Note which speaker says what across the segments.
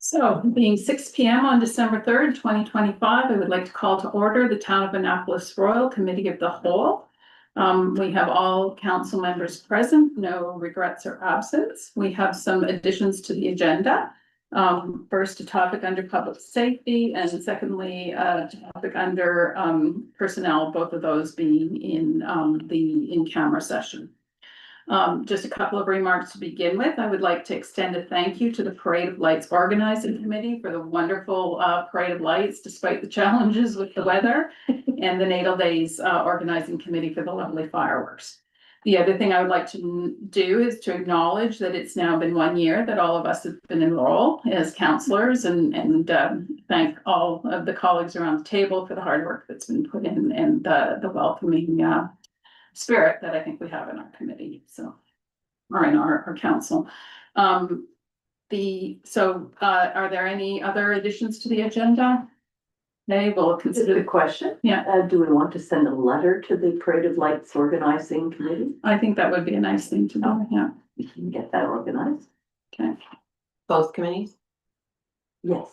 Speaker 1: So being 6 p.m. on December 3rd, 2025, I would like to call to order the Town of Annapolis Royal Committee of the Whole. We have all council members present, no regrets or absence. We have some additions to the agenda. First, a topic under public safety, and secondly, a topic under personnel, both of those being in the in-camera session. Just a couple of remarks to begin with. I would like to extend a thank you to the Parade of Lights Organizing Committee for the wonderful Parade of Lights, despite the challenges with the weather, and the Natal Days Organizing Committee for the lovely fireworks. The other thing I would like to do is to acknowledge that it's now been 1 year that all of us have been enrolled as counselors, and thank all of the colleagues around the table for the hard work that's been put in and the welcoming spirit that I think we have in our committee, or in our council. Are there any other additions to the agenda? Okay, we'll consider
Speaker 2: Good question.
Speaker 1: Yeah.
Speaker 2: Do we want to send a letter to the Parade of Lights Organizing Committee?
Speaker 1: I think that would be a nice thing to do, yeah.
Speaker 2: We can get that organized.
Speaker 1: Okay.
Speaker 3: Both committees,
Speaker 2: Yes,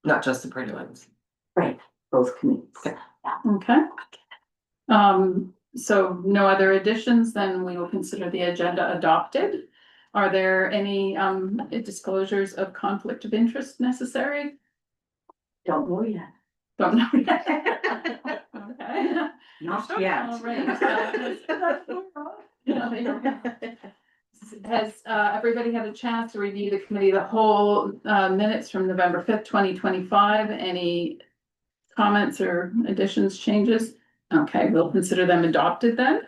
Speaker 3: not just the Parade of Lights.
Speaker 2: right, both committees.
Speaker 1: Okay. So no other additions, then we will consider the agenda adopted. Are there any disclosures of conflict of interest necessary?
Speaker 2: Don't know yet.
Speaker 1: Don't know. Okay.
Speaker 2: Not yet.
Speaker 1: All right. Has everybody had a chance to review the committee of the whole minutes from November 5th, 2025? Any comments or additions, changes? Okay, we'll consider them adopted then.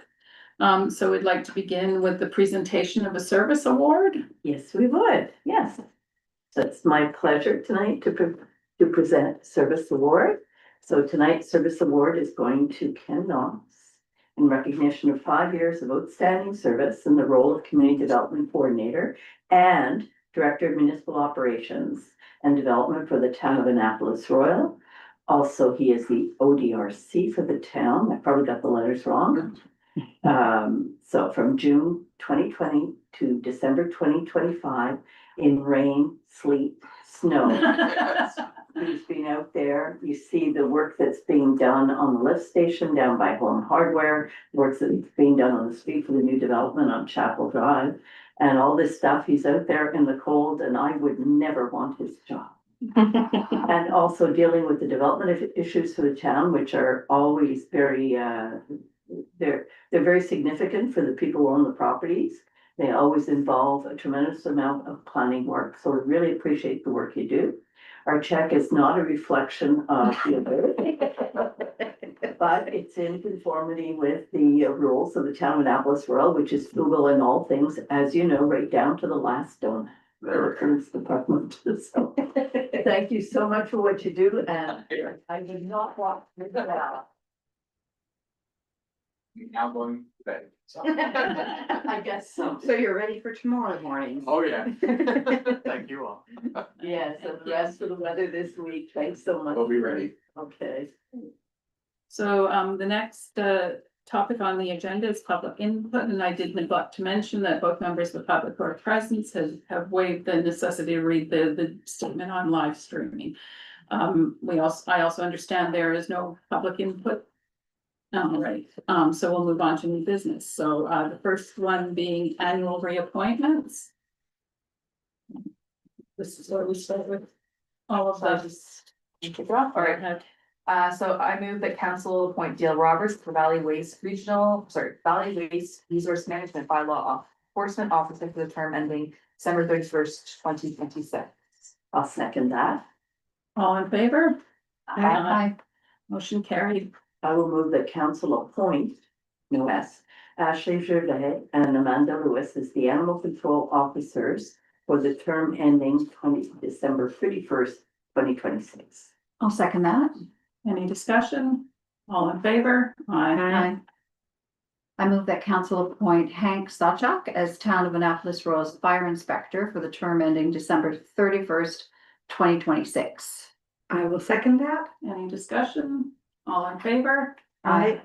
Speaker 1: So we'd like to begin with the presentation of a service award.
Speaker 2: Yes, we would, yes. So it's my pleasure tonight to present Service Award. So tonight's Service Award is going to Ken Knox in recognition of 5 years of outstanding service in the role of Community Development Coordinator and Director of Municipal Operations and Development for the Town of Annapolis Royal. Also, he is the ODRC for the town. I probably got the letters wrong. So from June 2020 to December 2025, in rain, sleet, snow. He's been out there. You see the work that's being done on the lift station down by Home Hardware, work that's being done on the street for the new development on Chapel Drive, and all this stuff. He's out there in the cold, and I would never want his job. And also dealing with the development issues for the town, which are always very, they're very significant for the people who own the properties. They always involve a tremendous amount of planning work, so we really appreciate the work you do. Our check is not a reflection of the ability, but it's in conformity with the rules of the Town of Annapolis Royal, which is frugal in all things, as you know, right down to the last donut. There occurs department. So thank you so much for what you do, and I would not want to do that.
Speaker 4: Now going to bed. So.
Speaker 2: I guess so.
Speaker 3: So you're ready for tomorrow morning?
Speaker 4: Oh, yeah. Thank you all.
Speaker 2: Yes, and the rest of the weather this week. Thanks so much.
Speaker 4: We'll be ready.
Speaker 2: Okay.
Speaker 1: So the next topic on the agenda is public input, and I did neglect to mention that both members of the public who are present have waived the necessity to read the statement on live streaming. I also understand there is no public input. All right, so we'll move on to new business. So the first one being annual reappointments. This is where we start with all of those.
Speaker 5: All right. So I move that council appoint Dale Roberts for Valley Waste Resource Management Bylaw Enforcement Officer for the term ending December 31st, 2026.
Speaker 2: I'll second that.
Speaker 1: All in favor?
Speaker 5: Aye.
Speaker 1: Motion carried.
Speaker 2: I will move that council appoint Ashley Gervais and Amanda Lewis as the animal control officers for the term ending December 31st, 2026.
Speaker 6: I'll second that.
Speaker 1: Any discussion? All in favor? Aye.
Speaker 6: I move that council appoint Hank Sawchuk as Town of Annapolis Royal's Fire Inspector for the term ending December 31st, 2026.
Speaker 3: I will second that.
Speaker 1: Any discussion? All in favor?
Speaker 6: Aye.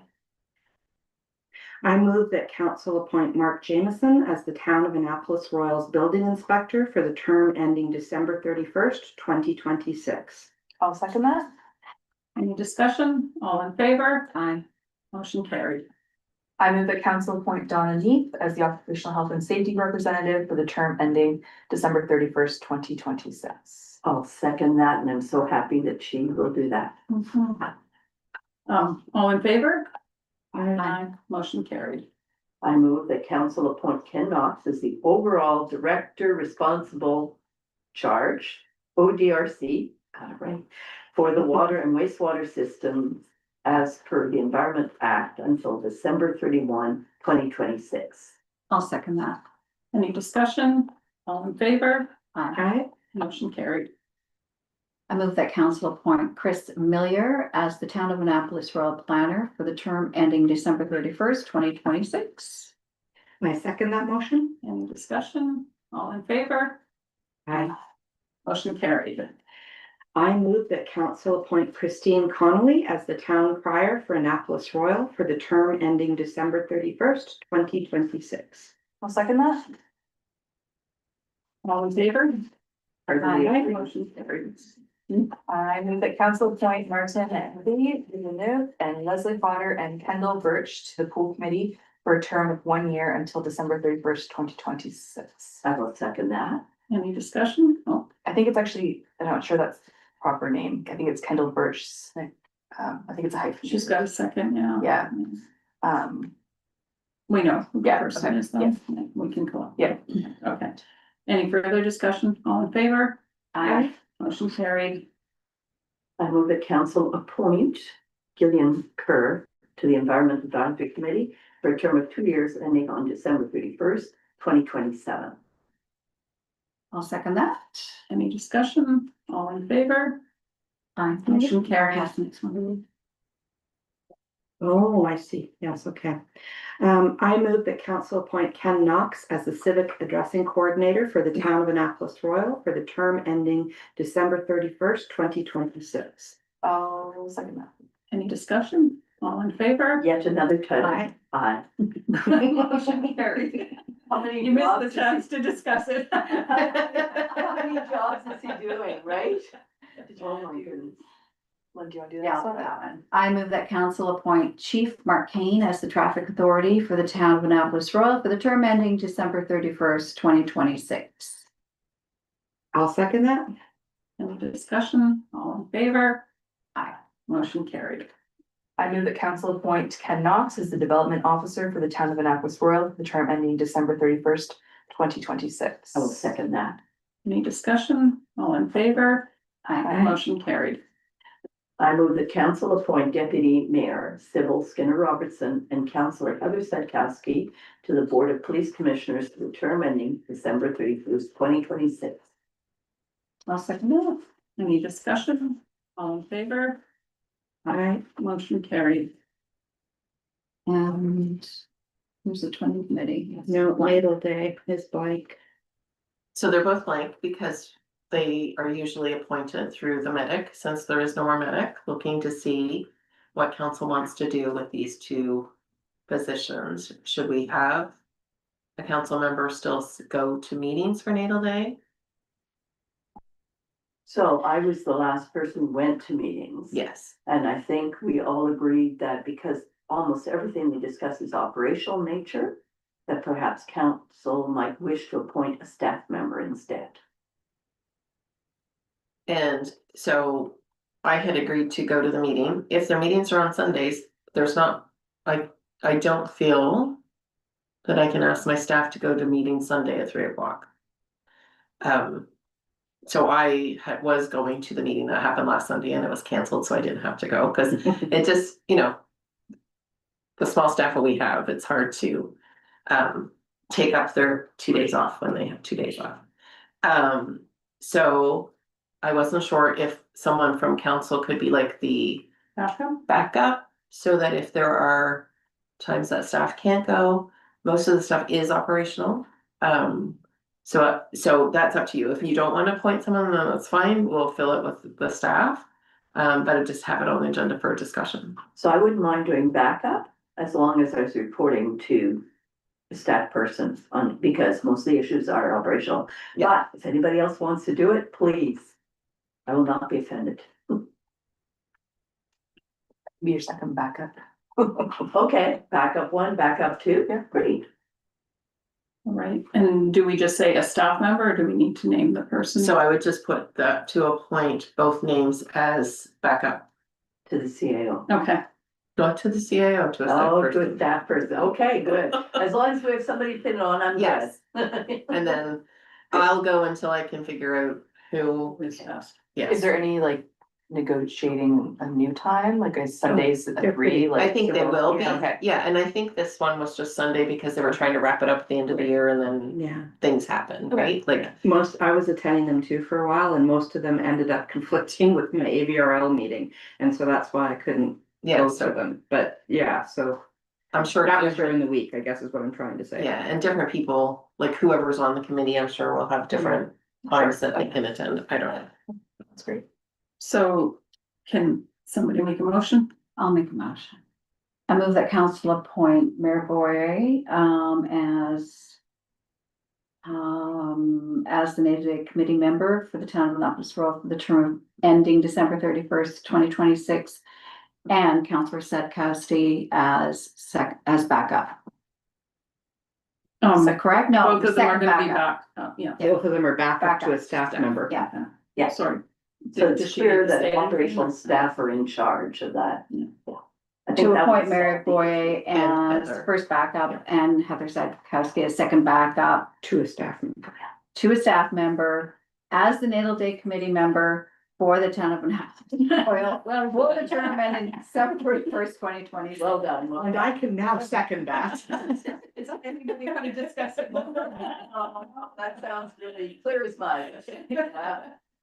Speaker 3: I move that council appoint Mark Jameson as the Town of Annapolis Royals Building Inspector for the term ending December 31st, 2026.
Speaker 5: I'll second that.
Speaker 1: Any discussion? All in favor?
Speaker 6: Aye.
Speaker 1: Motion carried.
Speaker 5: I move that council appoint Donna Neath as the occupational health and safety representative for the term ending December 31st, 2026.
Speaker 2: I'll second that, and I'm so happy that she will do that.
Speaker 1: All in favor?
Speaker 6: Aye.
Speaker 1: Motion carried.
Speaker 2: I move that council appoint Ken Knox as the overall director responsible charge, ODRC, got it right, for the water and wastewater systems as per the Environment Act until December 31, 2026.
Speaker 6: I'll second that.
Speaker 1: Any discussion? All in favor?
Speaker 6: Aye.
Speaker 1: Motion carried.
Speaker 6: I move that council appoint Chris Millier as the Town of Annapolis Royal Planner for the term ending December 31st, 2026.
Speaker 3: I second that motion.
Speaker 1: Any discussion? All in favor?
Speaker 3: Aye.
Speaker 1: Motion carried.
Speaker 3: I move that council appoint Christine Connolly as the town crier for Annapolis Royal for the term ending December 31st, 2026.
Speaker 5: I'll second that.
Speaker 1: All in favor?
Speaker 2: Aye.
Speaker 1: Motion carried.
Speaker 5: I move that council appoint Martin Villeneuve and Leslie Potter and Kendall Birch to the pool committee for a term of 1 year until December 31st, 2026.
Speaker 2: I will second that.
Speaker 1: Any discussion? Oh,
Speaker 5: I think it's actually, I'm not sure that's the proper name. I think it's Kendall Birch. I think it's a hyphen.
Speaker 1: she's got a second, yeah.
Speaker 5: Yeah. Um,
Speaker 1: We know who the
Speaker 5: Yeah,
Speaker 1: person
Speaker 5: okay,
Speaker 1: is though.
Speaker 5: yeah.
Speaker 1: We can go up.
Speaker 5: Yeah.
Speaker 1: Okay. Any further discussion? All in favor?
Speaker 6: Aye.
Speaker 1: Motion carried.
Speaker 2: I move that council appoint Gillian Kerr to the Environment Advisory Committee for a term of 2 years ending on December 31st, 2027.
Speaker 6: I'll second that.
Speaker 1: Any discussion? All in favor?
Speaker 6: Aye.
Speaker 1: Motion carried.
Speaker 6: Pass the next one.
Speaker 3: Oh, I see. Yes, okay. I move that council appoint Ken Knox as the civic addressing coordinator for the town of Annapolis Royal for the term ending December 31st, 2026.
Speaker 5: I'll second that.
Speaker 1: Any discussion? All in favor?
Speaker 2: Yet another title.
Speaker 6: Aye.
Speaker 2: Aye.
Speaker 1: Motion carried.
Speaker 2: How many
Speaker 1: You missed the
Speaker 2: jobs is
Speaker 1: chance to discuss it.
Speaker 2: How many jobs is he doing, right? Oh my goodness.
Speaker 5: Lynn, do you want to do
Speaker 6: Yeah,
Speaker 5: that?
Speaker 6: I'll do that one. I move that council appoint Chief Mark Kane as the traffic authority for the town of Annapolis Royal for the term ending December 31st, 2026.
Speaker 3: I'll second that.
Speaker 1: Any discussion? All in favor?
Speaker 6: Aye.
Speaker 1: Motion carried.
Speaker 5: I move that council appoint Ken Knox as the development officer for the town of Annapolis Royal for the term ending December 31st, 2026.
Speaker 2: I will second that.
Speaker 1: Any discussion? All in favor?
Speaker 6: Aye.
Speaker 1: Motion carried.
Speaker 2: I move that council appoint Deputy Mayor Sybil Skinner Robertson and Councillor Heather Sadkowski to the Board of Police Commissioners for the term ending December 31st, 2026.
Speaker 1: I'll second that. Any discussion? All in favor?
Speaker 3: Aye.
Speaker 1: Motion carried.
Speaker 6: And here's the 20 committee.
Speaker 3: No, Ladle Day is blank.
Speaker 7: So they're both blank because they are usually appointed through the medic, since there is no more medic, looking to see what council wants to do with these two positions. Should we have a council member still go to meetings for natal day?
Speaker 2: So I was the last person who went to meetings.
Speaker 7: Yes.
Speaker 2: And I think we all agreed that because almost everything we discuss is operational nature, that perhaps council might wish to appoint a staff member instead.
Speaker 7: And so I had agreed to go to the meeting. If their meetings are on Sundays, there's not, I don't feel that I can ask my staff to go to meeting Sunday at 3 o'clock. So I was going to the meeting that happened last Sunday and it was canceled, so I didn't have to go, because it just, the small staff that we have, it's hard to take up their 2 days off when they have 2 days off. So I wasn't sure if someone from council could be like the backup, so that if there are times that staff can't go, most of the stuff is operational. So that's up to you. If you don't want to appoint someone, then that's fine. We'll fill it with the staff. But just have it on the agenda for a discussion.
Speaker 2: So I wouldn't mind doing backup, as long as I was reporting to the staff person on, because most of the issues are operational. But if anybody else wants to do it, please, I will not be offended.
Speaker 5: Be your second backup.
Speaker 2: Okay, backup one, backup two,
Speaker 5: Yeah.
Speaker 2: great.
Speaker 1: All right, and do we just say a staff member or do we need to name the person?
Speaker 7: So I would just put that to appoint both names as backup,
Speaker 2: To the CAO.
Speaker 1: Okay,
Speaker 7: not to the CAO, to a staff
Speaker 2: Oh, to a
Speaker 7: person.
Speaker 2: staff person, okay, good. As long as we have somebody to pin it on, I'm good.
Speaker 7: Yes. And then I'll go until I can figure out who,
Speaker 1: who's best?
Speaker 7: yes.
Speaker 5: Is there any like negotiating a new time, like a Sundays at
Speaker 3: they're
Speaker 5: 3,
Speaker 3: pretty-
Speaker 5: like?
Speaker 7: I think they will be,
Speaker 5: Okay.
Speaker 7: yeah, and I think this one was just Sunday because they were trying to wrap it up at the end of the year and then
Speaker 3: Yeah,
Speaker 7: things happened, right? Like,
Speaker 3: I was attending them too for a while and most of them ended up conflicting with my AVRL meeting. And so that's why I couldn't
Speaker 7: yeah,
Speaker 3: go to
Speaker 7: so
Speaker 3: them, but yeah, so
Speaker 7: I'm sure.
Speaker 3: that was during the week, I guess is what I'm trying to say.
Speaker 7: Yeah, and different people, like whoever's on the committee, I'm sure will have different times that they can attend, I don't know.
Speaker 5: That's great.
Speaker 1: So can somebody make a motion?
Speaker 6: I'll make a motion. I move that council appoint Mayor Boyer, as the Day-to-Day Committee member for the town of Annapolis Royal for the term ending December 31st, 2026. And Councillor Sedkowski as backup. Is that correct? No.
Speaker 1: Both of them are
Speaker 6: second
Speaker 1: gonna be
Speaker 6: backup.
Speaker 1: back, yeah.
Speaker 3: Both of them are backup to a
Speaker 6: Backup.
Speaker 3: staff member.
Speaker 6: Yeah.
Speaker 2: Yeah,
Speaker 1: Sorry.
Speaker 2: so
Speaker 1: Did
Speaker 2: it's
Speaker 1: she
Speaker 2: clear
Speaker 1: need to say
Speaker 2: that
Speaker 1: anything?
Speaker 2: operational staff are in charge of that.
Speaker 1: Yeah.
Speaker 2: I think
Speaker 6: To
Speaker 2: that
Speaker 6: appoint
Speaker 2: was
Speaker 6: Mary
Speaker 2: solved the
Speaker 6: Boyer
Speaker 2: issue.
Speaker 7: And
Speaker 6: as
Speaker 7: Heather.
Speaker 6: first backup and Heather Sedkowski as second backup
Speaker 3: To a staff member.
Speaker 6: to a staff member as the Natal Day Committee member for the town of Annapolis Royal. Well, for the term ending December 31st, 2020.
Speaker 2: Well done, well
Speaker 3: And
Speaker 2: done.
Speaker 3: I can now second that.
Speaker 1: Is anybody gonna discuss it?
Speaker 2: That sounds really clear as mud.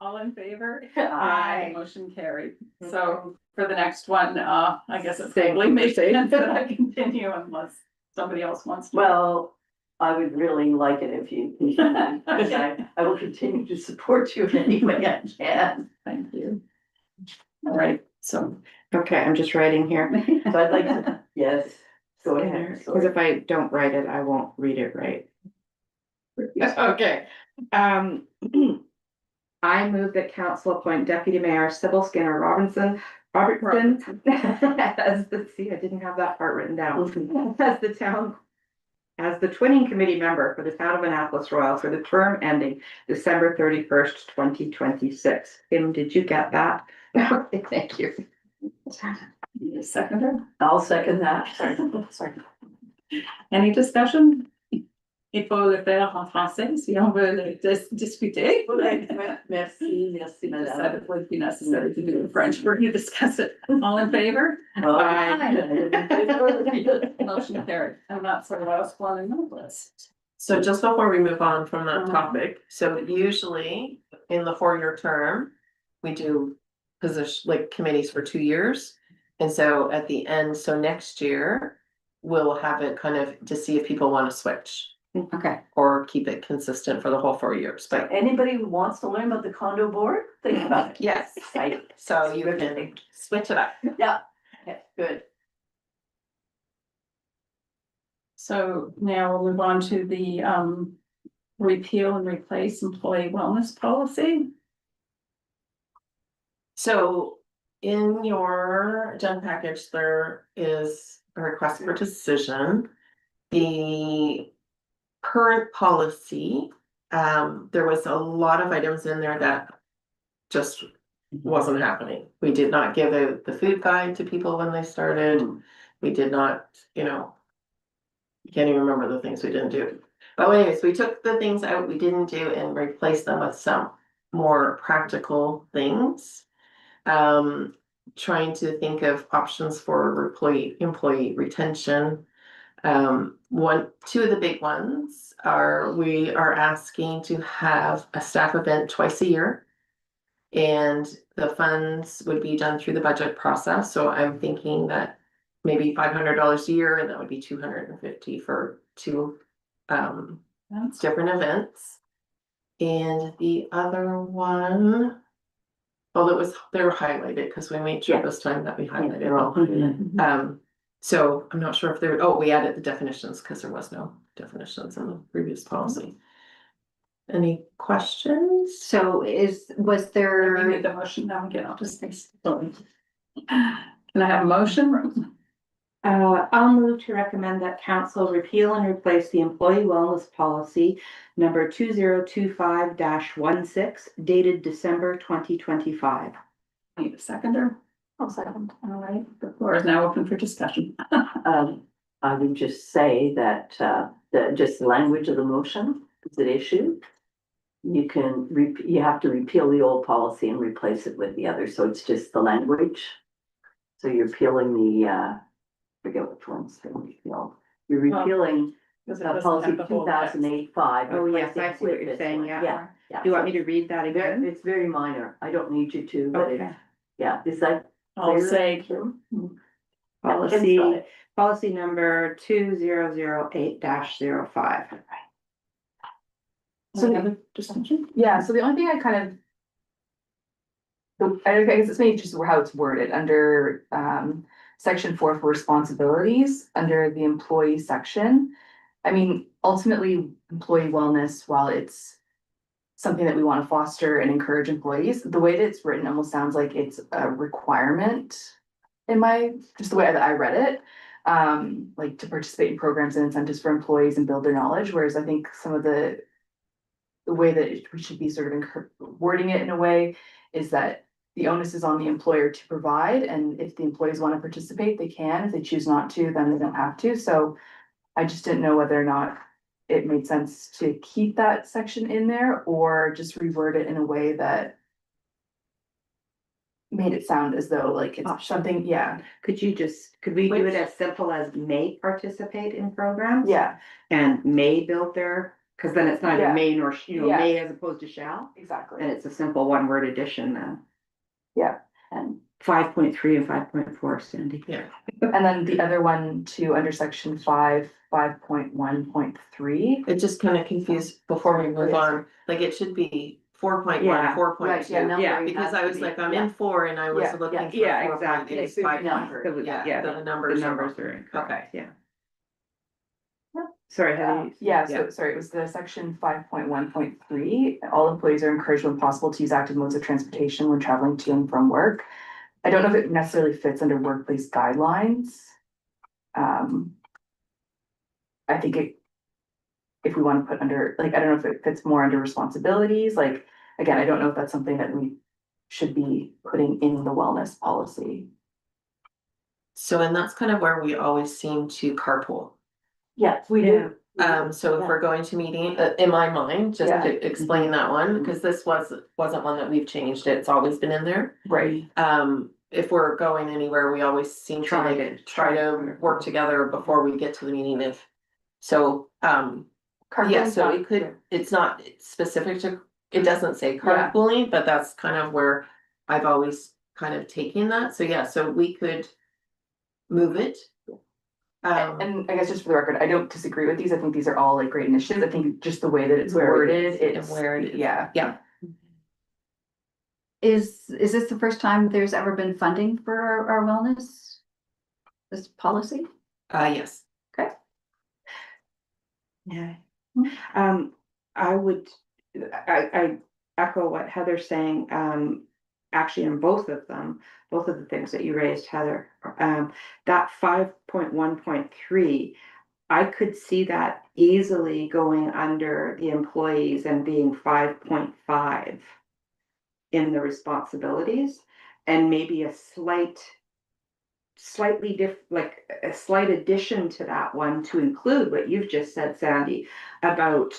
Speaker 1: All in favor?
Speaker 2: Aye.
Speaker 1: Motion carried. So for the next one, I guess it
Speaker 3: Same
Speaker 1: probably makes
Speaker 3: conversation.
Speaker 1: sense that I continue unless somebody else wants to.
Speaker 2: Well, I would really like it if you, continue, because I will continue to support you in any way I can.
Speaker 1: Thank you. All right, so
Speaker 3: Okay, I'm just writing here.
Speaker 2: So I'd like to, yes, go ahead.
Speaker 3: Because if I don't write it, I won't read it right. Okay, I move that council appoint Deputy Mayor Sybil Skinner Robertson as the, see, I didn't have that part written down, as the twinning committee member for the town of Annapolis Royal for the term ending December 31st, 2026. Kim, did you get that? Okay, thank you.
Speaker 1: seconder,
Speaker 2: I'll second that.
Speaker 5: Sorry.
Speaker 1: any discussion? Il faut le faire en français si on veut le discuter.
Speaker 2: Merci, merci,
Speaker 1: Said
Speaker 2: madame.
Speaker 1: it would be necessary to do in French for you to discuss it. All in favor? Motion carried. I'm not sure what else on the list.
Speaker 7: So just before we move on from that
Speaker 1: Uh-huh.
Speaker 7: topic, so usually in the 4-year term, we do position, like committees for 2 years. And so at the end, so next year, we'll have it kind of to see if people want to switch
Speaker 6: Okay,
Speaker 7: or keep it consistent for the whole 4 years, but
Speaker 2: Anybody who wants to learn about the condo board, think about it.
Speaker 7: yes,
Speaker 2: Exciting.
Speaker 7: so you can switch it up.
Speaker 2: Yeah, okay, good.
Speaker 1: So now we'll move on to the repeal and replace employee wellness policy.
Speaker 7: So in your agenda package, there is a request for decision. The current policy, there was a lot of items in there that just wasn't happening. We did not give out the food guide to people when they started. We did not, can't even remember the things we didn't do. But anyways, we took the things out we didn't do and replaced them with some more practical things. Trying to think of options for employee retention. Two of the big ones are, we are asking to have a staff event twice a year. And the funds would be done through the budget process, so I'm thinking that maybe $500 a year, and that would be $250 for 2
Speaker 1: That's
Speaker 7: different events. And the other one, well, they were highlighted because we made sure
Speaker 2: Yeah.
Speaker 7: this time that we highlighted
Speaker 2: They're all.
Speaker 7: all. So I'm not sure if there, oh, we added the definitions because there was no definitions in the previous policy. Any questions?
Speaker 6: So was
Speaker 1: We
Speaker 6: there,
Speaker 1: made the motion, now we get on to space. Can I have a motion?
Speaker 3: I'll move to recommend that council repeal and replace the employee wellness policy number 2025-16 dated December 2025.
Speaker 1: Need a seconder?
Speaker 5: I'll second.
Speaker 1: All right, the floor is now open for discussion.
Speaker 2: I would just say that, just the language of the motion is at issue. You can, you have to repeal the old policy and replace it with the other, so it's just the language. So you're repealing the, forget which one's the repeal. You're repealing
Speaker 1: Because it doesn't
Speaker 2: policy
Speaker 1: have the whole text.
Speaker 2: 2008-5.
Speaker 3: Oh, yes, I
Speaker 2: replacing
Speaker 3: see what
Speaker 2: with
Speaker 3: you're
Speaker 2: this
Speaker 3: saying,
Speaker 2: one.
Speaker 3: yeah.
Speaker 2: Yeah, yeah.
Speaker 3: Do you want me to read that again?
Speaker 2: It's very minor. I don't need you to, but
Speaker 3: Okay.
Speaker 2: it's, yeah, is that?
Speaker 1: I'll
Speaker 2: clear?
Speaker 1: say,
Speaker 3: Policy, policy number 2008-05.
Speaker 5: So
Speaker 1: any
Speaker 5: the-
Speaker 1: other discussion?
Speaker 5: Yeah, so the only thing I kind of. I guess it's maybe just how it's worded under section 4 for responsibilities, under the employee section. I mean, ultimately, employee wellness, while it's something that we want to foster and encourage employees, the way that it's written almost sounds like it's a requirement in just the way that I read it. Like to participate in programs and incentives for employees and build their knowledge, whereas I think some of the way that we should be sort of wording it in a way is that the onus is on the employer to provide, and if the employees want to participate, they can. If they choose not to, then they don't have to. So I just didn't know whether or not it made sense to keep that section in there or just reword it in a way that made it sound as though like it's
Speaker 3: Optional.
Speaker 5: something, yeah,
Speaker 3: Could we do
Speaker 7: Which-
Speaker 3: it as simple as may participate in programs?
Speaker 5: yeah,
Speaker 3: And may build their, because then it's neither
Speaker 5: Yeah.
Speaker 3: may nor,
Speaker 5: Yeah.
Speaker 3: may as opposed to shall,
Speaker 5: exactly.
Speaker 3: and it's a simple one-word addition then.
Speaker 5: Yeah.
Speaker 3: And 5.3 and 5.4, Sandy.
Speaker 7: Yeah.
Speaker 5: And then the other one too, under section 5.1.3.
Speaker 7: It just kind of confused before we move on, like it should be 4.1,
Speaker 3: Yeah,
Speaker 7: 4.2.
Speaker 2: Right, yeah, numbering
Speaker 7: Because
Speaker 2: has
Speaker 7: I
Speaker 2: to
Speaker 7: was
Speaker 2: be-
Speaker 7: like, I'm
Speaker 2: yeah.
Speaker 7: in 4 and I was
Speaker 5: Yeah,
Speaker 7: looking for.
Speaker 3: yeah,
Speaker 7: 4.8,
Speaker 3: exactly.
Speaker 7: it's
Speaker 2: Yeah,
Speaker 7: 5.
Speaker 2: number.
Speaker 3: So,
Speaker 7: Yeah, the
Speaker 3: the
Speaker 7: numbers.
Speaker 3: numbers are incorrect,
Speaker 7: Okay.
Speaker 3: yeah. Sorry, Heather. you-
Speaker 5: Yeah, so sorry, it was the section 5.1.3. All employees are encouraged when possible to use active modes of transportation when traveling to and from work. I don't know if it necessarily fits under workplace guidelines. I think if we want to put under, like, I don't know if it fits more under responsibilities, like, again, I don't know if that's something that we should be putting in the wellness policy.
Speaker 7: So, and that's kind of where we always seem to carpool.
Speaker 2: Yes, we do.
Speaker 7: So if we're going to meeting, in my mind, just
Speaker 5: Yeah.
Speaker 7: to explain that one, because this wasn't one that we've changed, it's always been in there.
Speaker 5: Right.
Speaker 7: If we're going anywhere, we always seem to
Speaker 3: Try
Speaker 7: like, try to work together before we get to the meeting if. So, yeah, so it could, it's not specific to, it doesn't say
Speaker 5: Yeah.
Speaker 7: carpooling, but that's kind of where I've always kind of taken that, so yeah, so we could move it.
Speaker 5: And I guess just for the record, I don't disagree with these. I think these are all like great initiatives. I think just the way that it's
Speaker 7: Where it
Speaker 5: worded,
Speaker 7: is and
Speaker 5: it's
Speaker 7: where it is.
Speaker 5: yeah.
Speaker 7: Yeah,
Speaker 6: is this the first time there's ever been funding for our wellness? This policy?
Speaker 7: yes.
Speaker 3: Yeah. I would, I echo what Heather's saying, actually in both of them, both of the things that you raised, Heather. That 5.1.3, I could see that easily going under the employees and being 5.5 in the responsibilities, and maybe a slightly like a slight addition to that one to include what you've just said, Sandy, about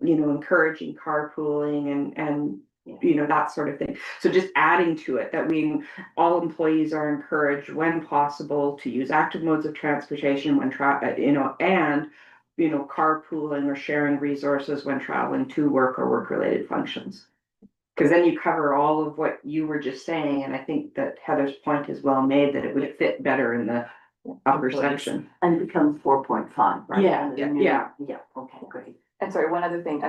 Speaker 3: encouraging carpooling and that sort of thing. So just adding to it that all employees are encouraged when possible to use active modes of transportation when carpooling or sharing resources when traveling to work or work-related functions. Because then you cover all of what you were just saying, and I think that Heather's point is well made, that it would fit better in the upper
Speaker 7: Employees.
Speaker 3: section.
Speaker 2: And it becomes 4.5, right?
Speaker 3: Yeah,
Speaker 2: Under the
Speaker 7: yeah,
Speaker 2: new-
Speaker 3: yeah.
Speaker 2: Yeah, okay, great.
Speaker 5: And sorry, one other thing,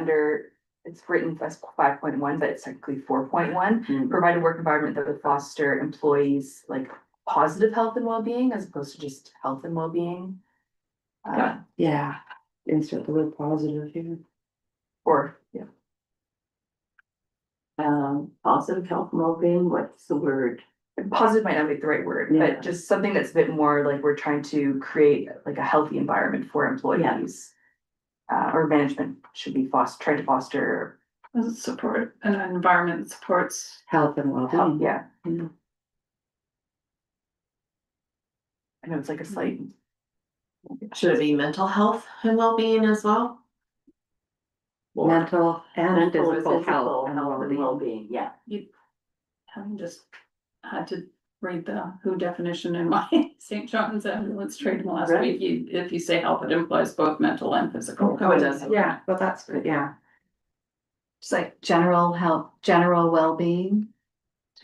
Speaker 5: it's written as 5.1, but it's technically 4.1.
Speaker 2: Mhm.
Speaker 5: Provide a work environment that would foster employees, like positive health and well-being as opposed to just health and well-being.
Speaker 1: Yeah.
Speaker 3: Yeah, insert the word positive here.
Speaker 5: Or, yeah,
Speaker 2: Positive health and well-being, what's the word?
Speaker 5: positive might not be the right word,
Speaker 3: Yeah.
Speaker 5: but just something that's a bit more like we're trying to create like a healthy environment for employees. Or management should be trying to foster
Speaker 1: Support an environment that supports.
Speaker 3: Health and
Speaker 5: health,
Speaker 3: well-being.
Speaker 5: yeah,
Speaker 3: Yeah.
Speaker 5: I know it's like a slight.
Speaker 7: Should it be mental health and well-being as well?
Speaker 3: Mental and
Speaker 2: Mental,
Speaker 3: physical
Speaker 2: physical
Speaker 3: health and
Speaker 2: health and
Speaker 3: well-being.
Speaker 2: well-being, yeah.
Speaker 1: Having just had to read the WHO definition in my St. John's ambulance training last
Speaker 2: Right.
Speaker 1: week, if you say health, it implies both mental and physical.
Speaker 7: Oh, it does.
Speaker 3: Yeah, well, that's good, yeah.
Speaker 6: Just like general health, general well-being.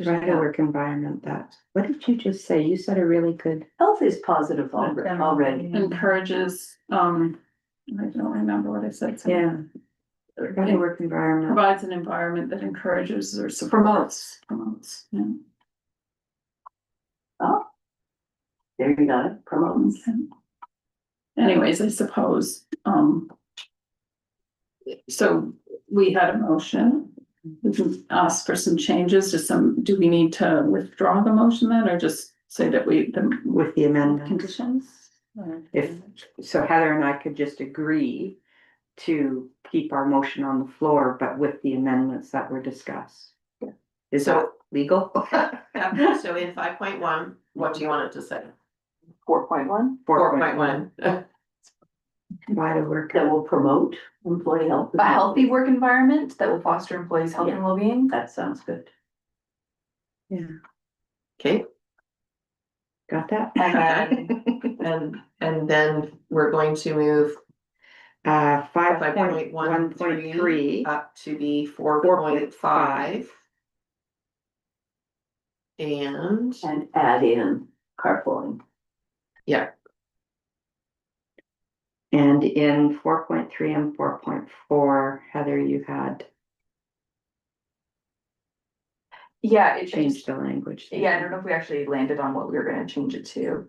Speaker 3: Right, a work environment that, what did you just say? You said a really good.
Speaker 2: Health is positive already.
Speaker 1: Encourages, I don't remember what I said. so-
Speaker 3: Yeah. Right, a work environment.
Speaker 1: Provides an environment that encourages or supports. Yeah.
Speaker 2: Oh. There you got it, promotes.
Speaker 1: Okay. Anyways, I suppose, so we had a motion. We can ask for some changes to do we need to withdraw the motion then, or just say that
Speaker 3: With the amendment.
Speaker 6: Conditions?
Speaker 3: If, so Heather and I could just agree to keep our motion on the floor, but with the amendments that were discussed. Is that legal?
Speaker 7: Yeah, so in 5.1, what do you want it to say?
Speaker 5: 4.1,
Speaker 7: 4.1.
Speaker 3: Why to work?
Speaker 2: That will promote employee health. and
Speaker 5: a healthy
Speaker 2: well-being.
Speaker 5: work environment that will foster employees' health and well-being.
Speaker 2: That sounds good.
Speaker 3: Yeah,
Speaker 7: Okay,
Speaker 3: got that?
Speaker 7: and then we're going to move
Speaker 3: 5.1.3.
Speaker 7: up to be 4.5. And
Speaker 2: And add in carpooling.
Speaker 7: yeah,
Speaker 3: And in 4.3 and 4.4, Heather, you had
Speaker 5: Yeah, it
Speaker 3: changed
Speaker 5: changed.
Speaker 3: the language.
Speaker 5: Yeah, I don't know if we actually landed on what we were gonna change it to.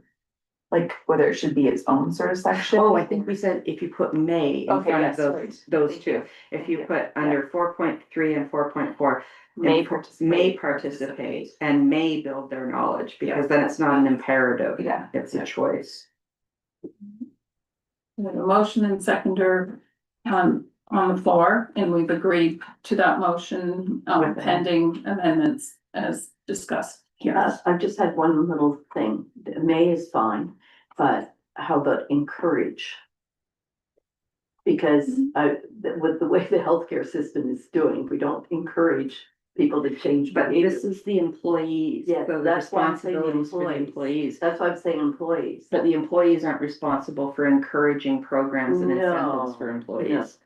Speaker 5: Like whether it should be its own sort of section.
Speaker 3: Oh, I think we said if you put may in
Speaker 5: Okay,
Speaker 3: front of
Speaker 5: yes,
Speaker 3: those,
Speaker 5: right.
Speaker 3: those
Speaker 5: Thank
Speaker 3: two.
Speaker 5: you.
Speaker 3: If you
Speaker 5: you.
Speaker 3: put under 4.3 and 4.4.
Speaker 5: May
Speaker 3: and
Speaker 5: participate.
Speaker 3: May participate and may build their knowledge, because then it's not an imperative.
Speaker 5: Yeah.
Speaker 3: It's a choice.
Speaker 1: We have a motion and seconder on the floor, and we've agreed to that motion,
Speaker 3: With
Speaker 1: pending amendments as discussed here.
Speaker 2: I've just had one little thing. May is fine, but how about encourage? Because with the way the healthcare system is doing, we don't encourage people to change
Speaker 3: But
Speaker 2: behavior.
Speaker 3: this is the employees,
Speaker 2: Yeah,
Speaker 3: so the
Speaker 2: that's why I'm saying the
Speaker 3: responsibilities for the employees.
Speaker 2: That's why I'm saying employees.
Speaker 3: But the employees aren't responsible for encouraging programs and
Speaker 2: No,
Speaker 3: incentives for employees.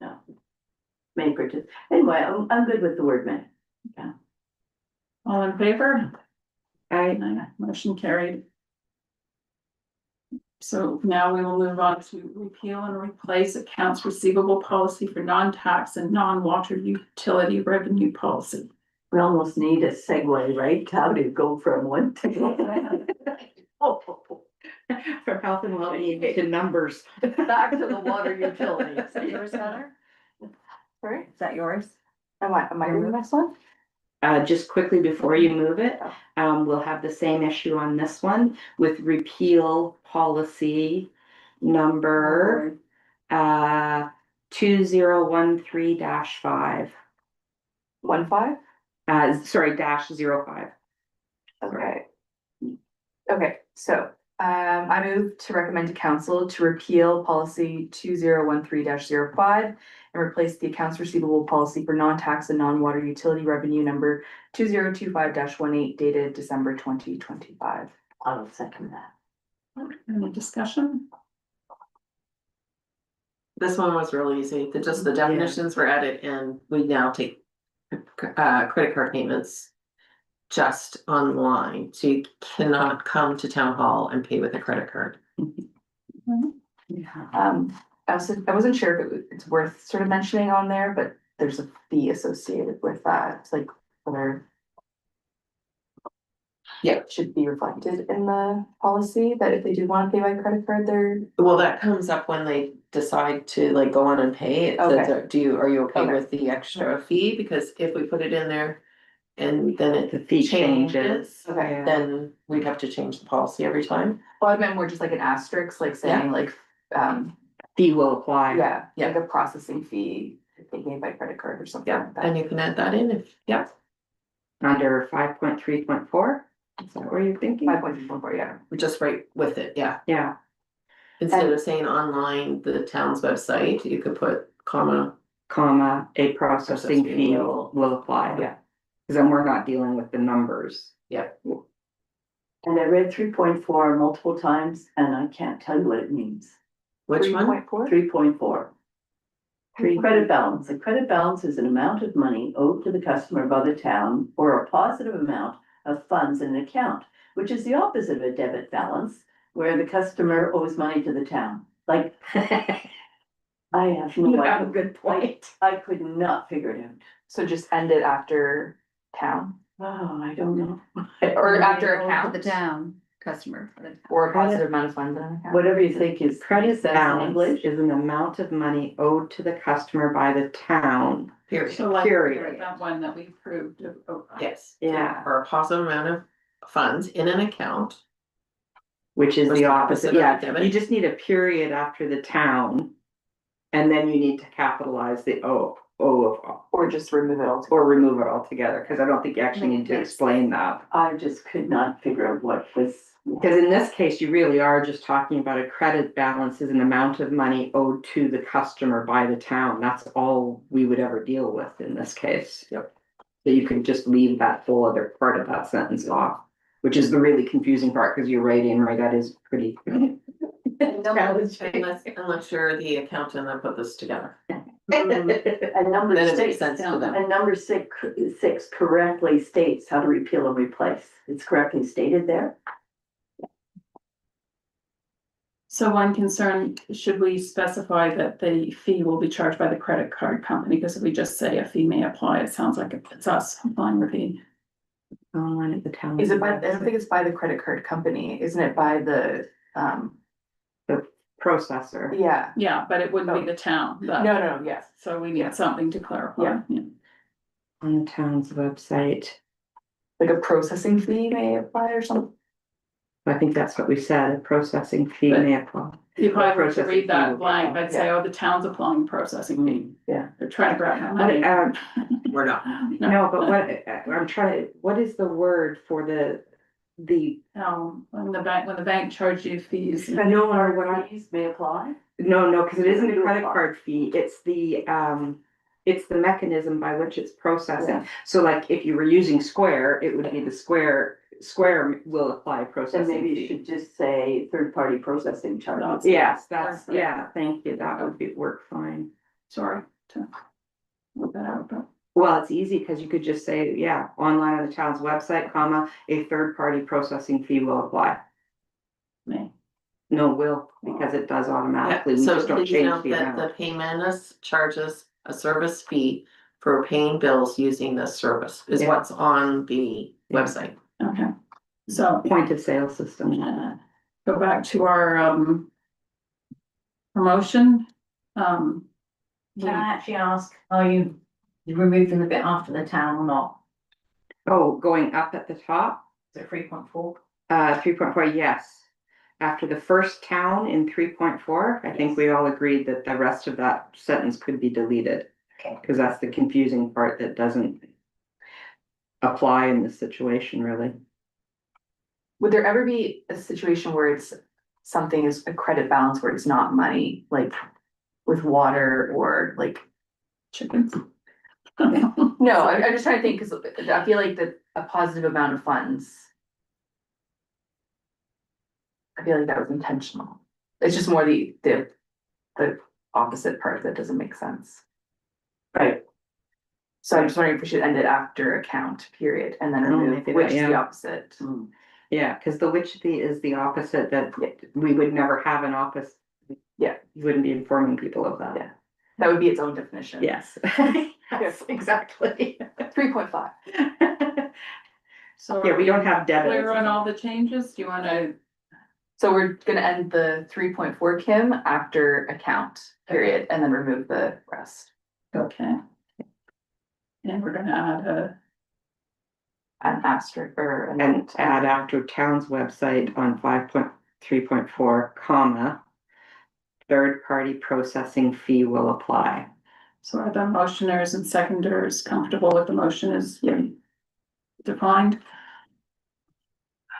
Speaker 2: No. May participate. Anyway, I'm good with the word may.
Speaker 1: All in favor?
Speaker 3: I,
Speaker 1: Motion carried. So now we will move on to repeal and replace accounts receivable policy for non-tax and non-water utility revenue policy.
Speaker 2: We almost need a segue, right? How to go from one to the other.
Speaker 3: for health and well-being to numbers.
Speaker 2: Back to the water utilities.
Speaker 6: Is that yours, Heather?
Speaker 5: Sorry,
Speaker 6: Is that yours?
Speaker 5: am I reading the next one?
Speaker 3: Just quickly before you move it, we'll have the same issue on this one with repeal policy number 2013-5.
Speaker 5: 1.5?
Speaker 3: Sorry, -05.
Speaker 5: Okay. Okay, so, I move to recommend to council to repeal policy 2013-05 and replace the accounts receivable policy for non-tax and non-water utility revenue number 2025-18 dated December 2025.
Speaker 2: I'll second that.
Speaker 1: Any discussion?
Speaker 7: this one was really easy. The definitions were added, and we now take credit card payments just online. So you cannot come to town hall and pay with a credit card.
Speaker 3: Yeah.
Speaker 5: I wasn't sure if it's worth sort of mentioning on there, but there's a fee associated with that. It's like whether
Speaker 7: Yeah.
Speaker 5: Should be reflected in the policy, that if they do wanna pay by credit card, they're,
Speaker 7: Well, that comes up when they decide to like go on and pay. It says,
Speaker 5: Okay.
Speaker 7: are you okay
Speaker 5: Okay.
Speaker 7: with the extra fee? Because if we put it in there and then
Speaker 3: The
Speaker 7: it
Speaker 3: fee
Speaker 7: changes,
Speaker 3: changes.
Speaker 5: Okay.
Speaker 3: Yeah.
Speaker 7: then we'd have to change the policy every time.
Speaker 5: well, I meant more just like an asterisk, like saying like,
Speaker 3: Fee will apply.
Speaker 5: yeah,
Speaker 7: Yeah.
Speaker 5: like a processing fee if they pay by credit card or something
Speaker 7: Yeah,
Speaker 5: like that.
Speaker 7: and you can add that in if, yeah.
Speaker 3: Under 5.3.4, is that where you're thinking?
Speaker 5: 5.4, yeah.
Speaker 7: Just right with it, yeah.
Speaker 3: Yeah,
Speaker 7: Instead
Speaker 5: And-
Speaker 7: of saying online, the town's website, you could put comma.
Speaker 3: comma, a processing
Speaker 7: Processing
Speaker 3: fee
Speaker 7: will-
Speaker 3: will apply.
Speaker 5: Yeah.
Speaker 3: Cause then we're not dealing with the numbers.
Speaker 2: And I read 3.4 multiple times and I can't tell you what it means.
Speaker 7: Which one?
Speaker 5: 3.4?
Speaker 2: 3.4. Credit balance. A credit balance is an amount of money owed to the customer by the town or a positive amount of funds in an account, which is the opposite of a debit balance, where the customer owes money to the town. Like, I have
Speaker 3: You
Speaker 2: no
Speaker 3: have a
Speaker 2: idea.
Speaker 3: good point.
Speaker 2: I could not figure it out.
Speaker 5: So just end it after town,
Speaker 2: Oh, I don't know.
Speaker 5: or after
Speaker 6: Or
Speaker 5: account,
Speaker 6: The town, customer for the town.
Speaker 5: or a positive amount of funds in an account.
Speaker 2: Whatever you think is.
Speaker 3: Credit
Speaker 2: sense in
Speaker 3: balance
Speaker 2: English.
Speaker 3: is an amount of money owed to the customer by the town.
Speaker 7: Period.
Speaker 1: So like
Speaker 3: Period.
Speaker 1: that one that we approved of.
Speaker 7: Yes.
Speaker 3: Yeah.
Speaker 7: Or a positive amount of funds in an account.
Speaker 3: Which is
Speaker 7: Was
Speaker 3: the
Speaker 7: the
Speaker 3: opposite,
Speaker 7: opposite of
Speaker 3: yeah,
Speaker 7: debit?
Speaker 3: you just need a period after the town. And then you need to capitalize the O of,
Speaker 5: Or just remove it altogether.
Speaker 3: or remove it altogether, cause I don't think you actually need to explain that.
Speaker 2: I just could not figure out what was.
Speaker 3: Cause in this case, you really are just talking about a credit balance is an amount of money owed to the customer by the town, that's all we would ever deal with in this case.
Speaker 7: Yep.
Speaker 3: So you could just leave that whole other part of that sentence off, which is the really confusing part, cause you're right, Anne Marie, that is pretty.
Speaker 7: Unless you're the accountant that put this together.
Speaker 2: And number
Speaker 7: Then it makes
Speaker 2: six,
Speaker 7: sense to them.
Speaker 2: and number six correctly states how to repeal and replace. It's correctly stated there.
Speaker 1: So one concern, should we specify that the fee will be charged by the credit card company? Because if we just say a fee may apply, it sounds like it's us applying the fee.
Speaker 3: Online at the town.
Speaker 5: Is it by, I don't think it's by the credit card company, isn't it by the,
Speaker 3: Processor.
Speaker 5: yeah,
Speaker 1: Yeah, but it wouldn't be the town.
Speaker 5: no, yes.
Speaker 1: So we need something to clarify.
Speaker 5: Yeah.
Speaker 3: On the town's website,
Speaker 5: Like a processing fee may apply or something.
Speaker 3: I think that's what we said, a processing fee
Speaker 1: But-
Speaker 3: may apply.
Speaker 1: If I were to
Speaker 3: Processing fee
Speaker 1: read that
Speaker 3: will be
Speaker 1: blank,
Speaker 3: applied.
Speaker 1: I'd say, oh, the town's applying processing fee.
Speaker 2: Yeah.
Speaker 1: They're trying to grab my
Speaker 3: What,
Speaker 1: money.
Speaker 7: We're not.
Speaker 3: no, but what, I'm trying, what is the word for the,
Speaker 1: When the bank charged you fees.
Speaker 3: no, or what I,
Speaker 2: Fees may apply.
Speaker 3: no, cause it isn't a
Speaker 2: It'll
Speaker 3: credit
Speaker 2: apply.
Speaker 3: card fee, it's the mechanism by which it's processing.
Speaker 2: Yeah.
Speaker 3: So like if you were using Square, it would be the Square will apply
Speaker 2: Then
Speaker 3: processing
Speaker 2: maybe you
Speaker 3: fee.
Speaker 2: should just say third-party processing charges.
Speaker 3: Yes, that's,
Speaker 1: Perfect.
Speaker 3: yeah, thank you, that would work fine.
Speaker 1: Sorry to look that out, but.
Speaker 3: Well, it's easy, cause you could just say, yeah, online on the town's website, comma, a third-party processing fee will apply.
Speaker 1: Me.
Speaker 3: No, will, because it does automatically, we
Speaker 7: So
Speaker 3: just don't
Speaker 7: please
Speaker 3: change
Speaker 7: note
Speaker 3: the
Speaker 7: that the
Speaker 3: amount.
Speaker 7: payment charges a service fee for paying bills using this service is
Speaker 3: Yeah.
Speaker 7: what's on the
Speaker 3: Yeah.
Speaker 7: website.
Speaker 1: Okay, so
Speaker 3: Point of sale system.
Speaker 1: go back to our promotion.
Speaker 8: Can I actually ask, are you removing the bit after the town or not?
Speaker 3: Oh, going up at the top,
Speaker 8: Is it 3.4?
Speaker 3: 3.4, yes. After the first town in 3.4, I think we all agreed that the rest of that sentence could be deleted.
Speaker 8: Okay.
Speaker 3: Cause that's the confusing part that doesn't apply in this situation, really.
Speaker 5: Would there ever be a situation where it's something is a credit balance where it's not money, like with water or like?
Speaker 1: Chickens.
Speaker 5: No, I'm just trying to think, cause I feel like that a positive amount of funds. I feel like that was intentional. It's just more the opposite part that doesn't make sense.
Speaker 2: Right.
Speaker 5: So I'm just wondering if we should end it after account, period, and then
Speaker 3: Oh,
Speaker 5: remove
Speaker 3: maybe
Speaker 5: which
Speaker 3: that,
Speaker 5: is the
Speaker 3: yeah.
Speaker 5: opposite.
Speaker 2: Hmm.
Speaker 3: Yeah, cause the which fee is the opposite, that we would never have an office.
Speaker 5: Yeah.
Speaker 3: You wouldn't be informing people of that.
Speaker 5: Yeah. That would be its own definition.
Speaker 3: Yes. Yes, exactly.
Speaker 5: 3.5.
Speaker 1: So
Speaker 3: Yeah, we don't have debit.
Speaker 1: clear on all the changes? Do you wanna,
Speaker 5: So we're gonna end the 3.4 Kim after account period and then remove the rest.
Speaker 1: okay. And we're gonna add
Speaker 5: An asterisk or a
Speaker 3: And
Speaker 5: note.
Speaker 3: add after town's website on 5.3.4, comma, third-party processing fee will apply.
Speaker 1: so are the motioners and seconders comfortable with the motion as defined?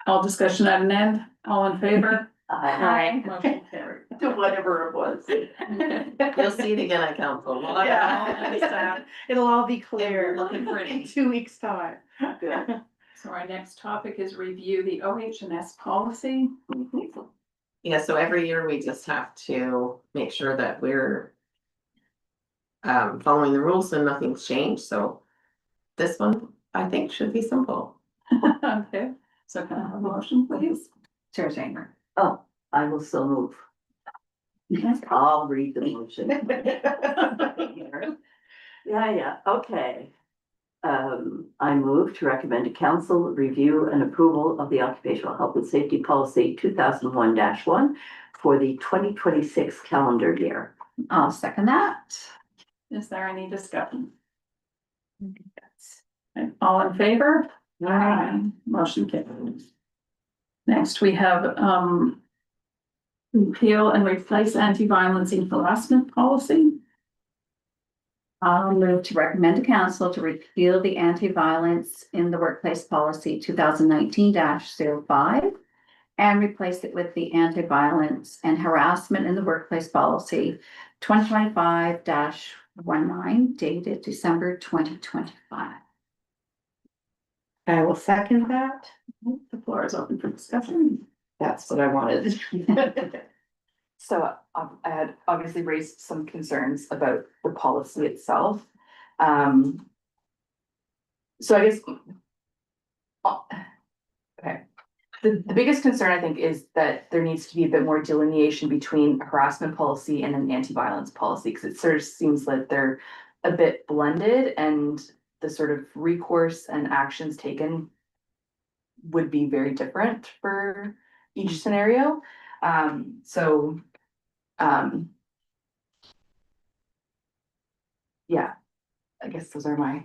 Speaker 1: All discussion at an end, all in favor?
Speaker 2: I,
Speaker 1: Motion carried.
Speaker 2: to whatever it was.
Speaker 7: You'll see it again at council. We'll have it all in the staff.
Speaker 3: It'll all be
Speaker 7: clear looking
Speaker 3: in
Speaker 7: pretty.
Speaker 3: 2 weeks' time.
Speaker 2: Good.
Speaker 1: So our next topic is review the OH&S policy.
Speaker 7: Yeah, so every year we just have to make sure that we're following the rules and nothing's changed, so this one, I think, should be simple.
Speaker 1: Okay, so can I have a motion, please?
Speaker 6: Sarah Zanger.
Speaker 2: Oh, I will so move. I'll read the motion. Yeah, okay. I move to recommend to council review and approval of the occupational health and safety policy 2001-1 for the 2026 calendar year.
Speaker 6: I'll second that.
Speaker 1: Is there any discussion? Okay, all in favor? Motion carried. Next, we have, repeal and replace anti-violence and harassment policy.
Speaker 6: I'll move to recommend to council to repeal the anti-violence in the workplace policy 2019-05 and replace it with the anti-violence and harassment in the workplace policy 2025-19 dated December 2025.
Speaker 3: I will second that.
Speaker 1: The floor is open for discussion.
Speaker 3: That's what I wanted.
Speaker 5: So I had obviously raised some concerns about the policy itself. So I guess. Okay, the biggest concern I think is that there needs to be a bit more delineation between a harassment policy and an anti-violence policy, because it sort of seems like they're a bit blended and the sort of recourse and actions taken would be very different for each scenario. Yeah, I guess those are my.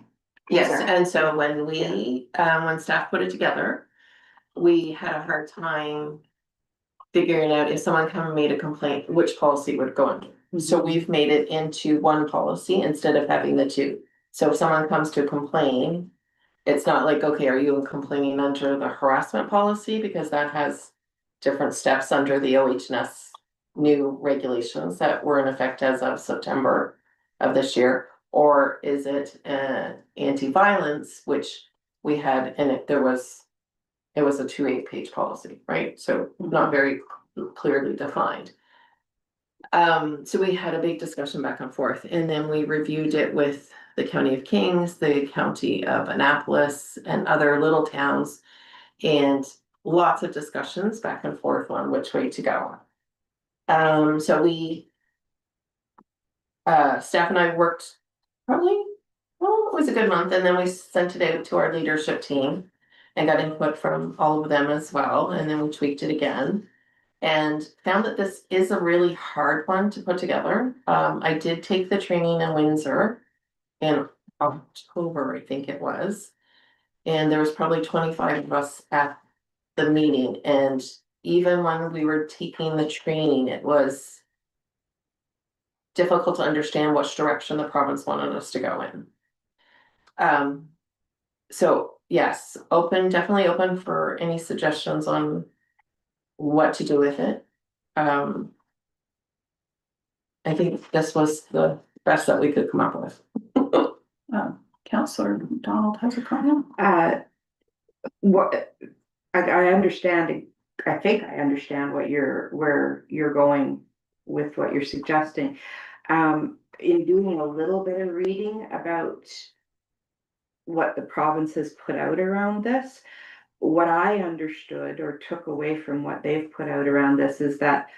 Speaker 7: Yes,
Speaker 5: concerns.
Speaker 7: and so when when staff put it together, we had a hard time figuring out if someone made a complaint, which policy would go under. So we've made it into one policy instead of having the two. So if someone comes to complain, it's not like, okay, are you complaining under the harassment policy? Because that has different steps under the OH&S new regulations that were in effect as of September of this year. Or is it anti-violence, which we had, and it was a 2 8-page policy, right? So not very clearly defined. So we had a big discussion back and forth, and then we reviewed it with the County of Kings, the County of Annapolis, and other little towns, and lots of discussions back and forth on which way to go. So we, staff and I worked probably, well, it was a good month, and then we sent it out to our leadership team and got input from all of them as well, and then we tweaked it again. And found that this is a really hard one to put together. I did take the training in Windsor in October, I think it was. And there was probably 25 of us at the meeting, and even when we were taking the training, it was difficult to understand which direction the province wanted us to go in. So yes, definitely open for any suggestions on what to do with it. I think this was the best that we could come up with.
Speaker 1: Councillor McDonald has a comment.
Speaker 3: What, I understand, I think I understand where you're going with what you're suggesting. In doing a little bit of reading about what the province has put out around this, what I understood or took away from what they've put out around this is that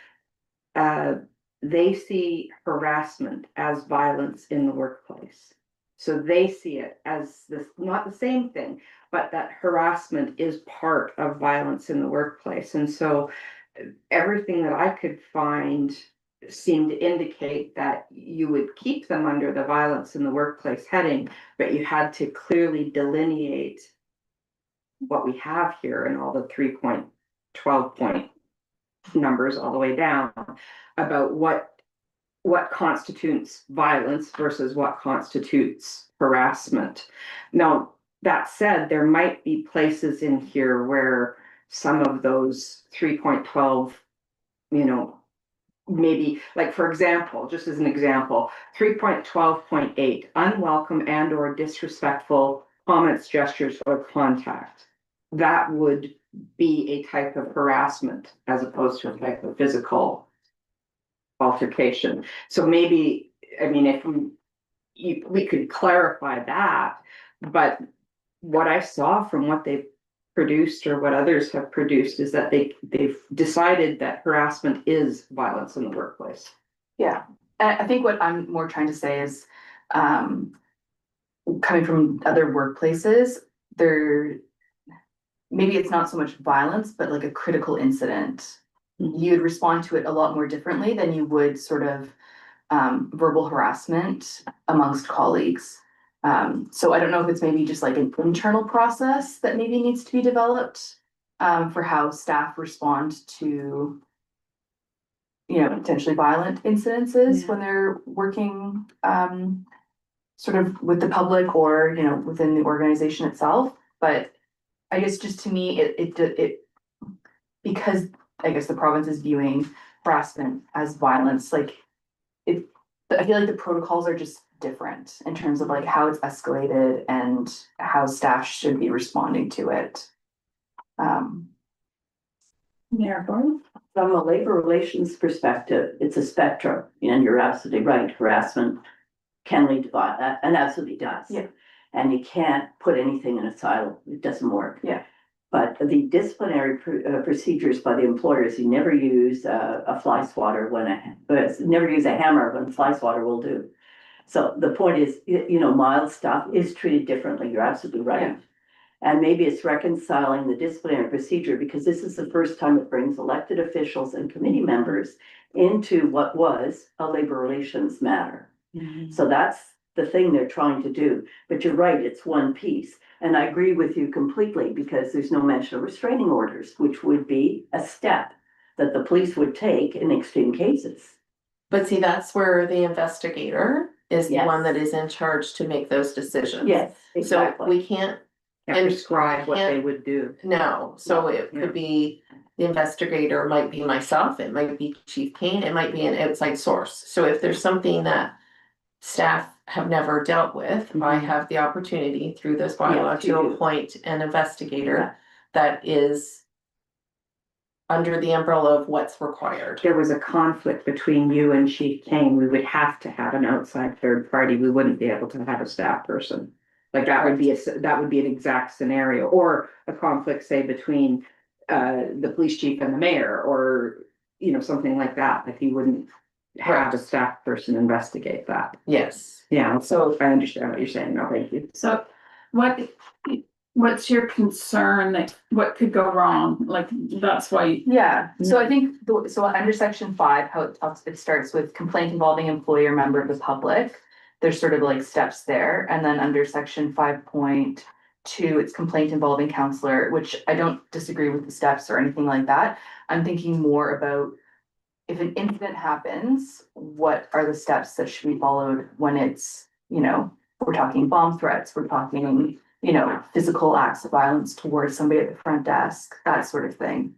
Speaker 3: they see harassment as violence in the workplace. So they see it as this, not the same thing, but that harassment is part of violence in the workplace. And so everything that I could find seemed to indicate that you would keep them under the violence in the workplace heading, but you had to clearly delineate what we have here and all the 3.12 point numbers all the way down about what constitutes violence versus what constitutes harassment. Now, that said, there might be places in here where some of those 3.12, maybe, like, for example, just as an example, 3.12.8, unwelcome and or disrespectful comments, gestures, or contact. That would be a type of harassment as opposed to a type of physical altercation. So maybe, I mean, if we could clarify that, but what I saw from what they've produced or what others have produced is that they've decided that harassment is violence in the workplace.
Speaker 5: Yeah, and I think what I'm more trying to say is, coming from other workplaces, maybe it's not so much violence, but like a critical incident. You'd respond to it a lot more differently than you would sort of verbal harassment amongst colleagues. So I don't know if it's maybe just like an internal process that maybe needs to be developed for how staff respond to, potentially violent incidences when they're working sort of with the public or, within the organization itself. But I guess just to me, it because I guess the province is viewing harassment as violence, I feel like the protocols are just different in terms of like how it's escalated and how staff should be responding to it.
Speaker 1: Mayor Gordon?
Speaker 2: From a labor relations perspective, it's a spectrum, and you're absolutely right. Harassment can lead to violence, and absolutely does.
Speaker 5: Yeah.
Speaker 2: And you can't put anything in a silo. It doesn't work.
Speaker 5: Yeah.
Speaker 2: But the disciplinary procedures by the employers, you never use a fly swatter never use a hammer when a fly swatter will do. So the point is, mild stuff is treated differently. You're absolutely right.
Speaker 5: Yeah.
Speaker 2: And maybe it's reconciling the disciplinary procedure, because this is the first time it brings elected officials and committee members into what was a labor relations matter. So that's the thing they're trying to do. But you're right, it's one piece. And I agree with you completely, because there's no mention of restraining orders, which would be a step that the police would take in extreme cases.
Speaker 7: But see, that's where the investigator is the
Speaker 2: Yes.
Speaker 7: one that is in charge to make those decisions.
Speaker 2: Yes,
Speaker 7: So
Speaker 2: exactly.
Speaker 7: we can't,
Speaker 3: And prescribe what they would do.
Speaker 7: no, so it
Speaker 3: Yeah.
Speaker 7: could be, the investigator might be myself, it might be Chief Kane, it might be an outside source. So if there's something that staff have never dealt with, I
Speaker 3: Mhm.
Speaker 7: have the opportunity through this bylaw
Speaker 2: Yes, you
Speaker 7: to
Speaker 2: do.
Speaker 7: appoint an investigator that is under the umbrella of what's required.
Speaker 3: There was a conflict between you and Chief Kane, we would have to have an outside third party. We wouldn't be able to have a staff person. Like that would be an exact scenario, or a conflict, say, between the police chief and the mayor, or something like that. Like you wouldn't have a staff person investigate that.
Speaker 7: Yes.
Speaker 3: Yeah,
Speaker 7: So
Speaker 3: I understand what you're saying. No, thank you.
Speaker 1: So what's your concern that what could go wrong? Like, that's why,
Speaker 5: Yeah, so I think, so under section 5, how it starts with complaint involving employee or member of the public. There's sort of like steps there, and then under section 5.2, it's complaint involving counselor, which I don't disagree with the steps or anything like that. I'm thinking more about if an incident happens, what are the steps that should be followed when it's, we're talking bomb threats, we're talking, physical acts of violence towards somebody at the front desk, that sort of thing.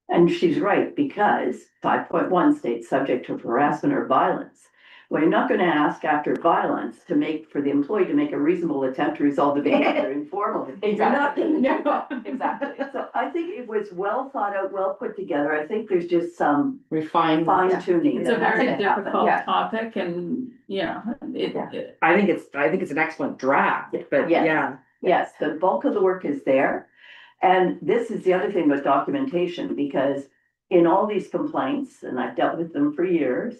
Speaker 2: And she's right, because 5.1 states subject to harassment or violence. Well, you're not going to ask after violence for the employee to make a reasonable attempt to resolve the behavior informally. You're not gonna do that.
Speaker 5: Exactly.
Speaker 2: So I think it was well thought out, well put together. I think there's just some
Speaker 3: Refine.
Speaker 2: fine tuning.
Speaker 1: it's a very difficult
Speaker 5: Yeah.
Speaker 1: topic, and
Speaker 5: Yeah.
Speaker 3: I think it's an excellent draft, but
Speaker 2: Yes.
Speaker 3: yeah.
Speaker 2: Yes, the bulk of the work is there. And this is the other thing with documentation, because in all these complaints, and I've dealt with them for years,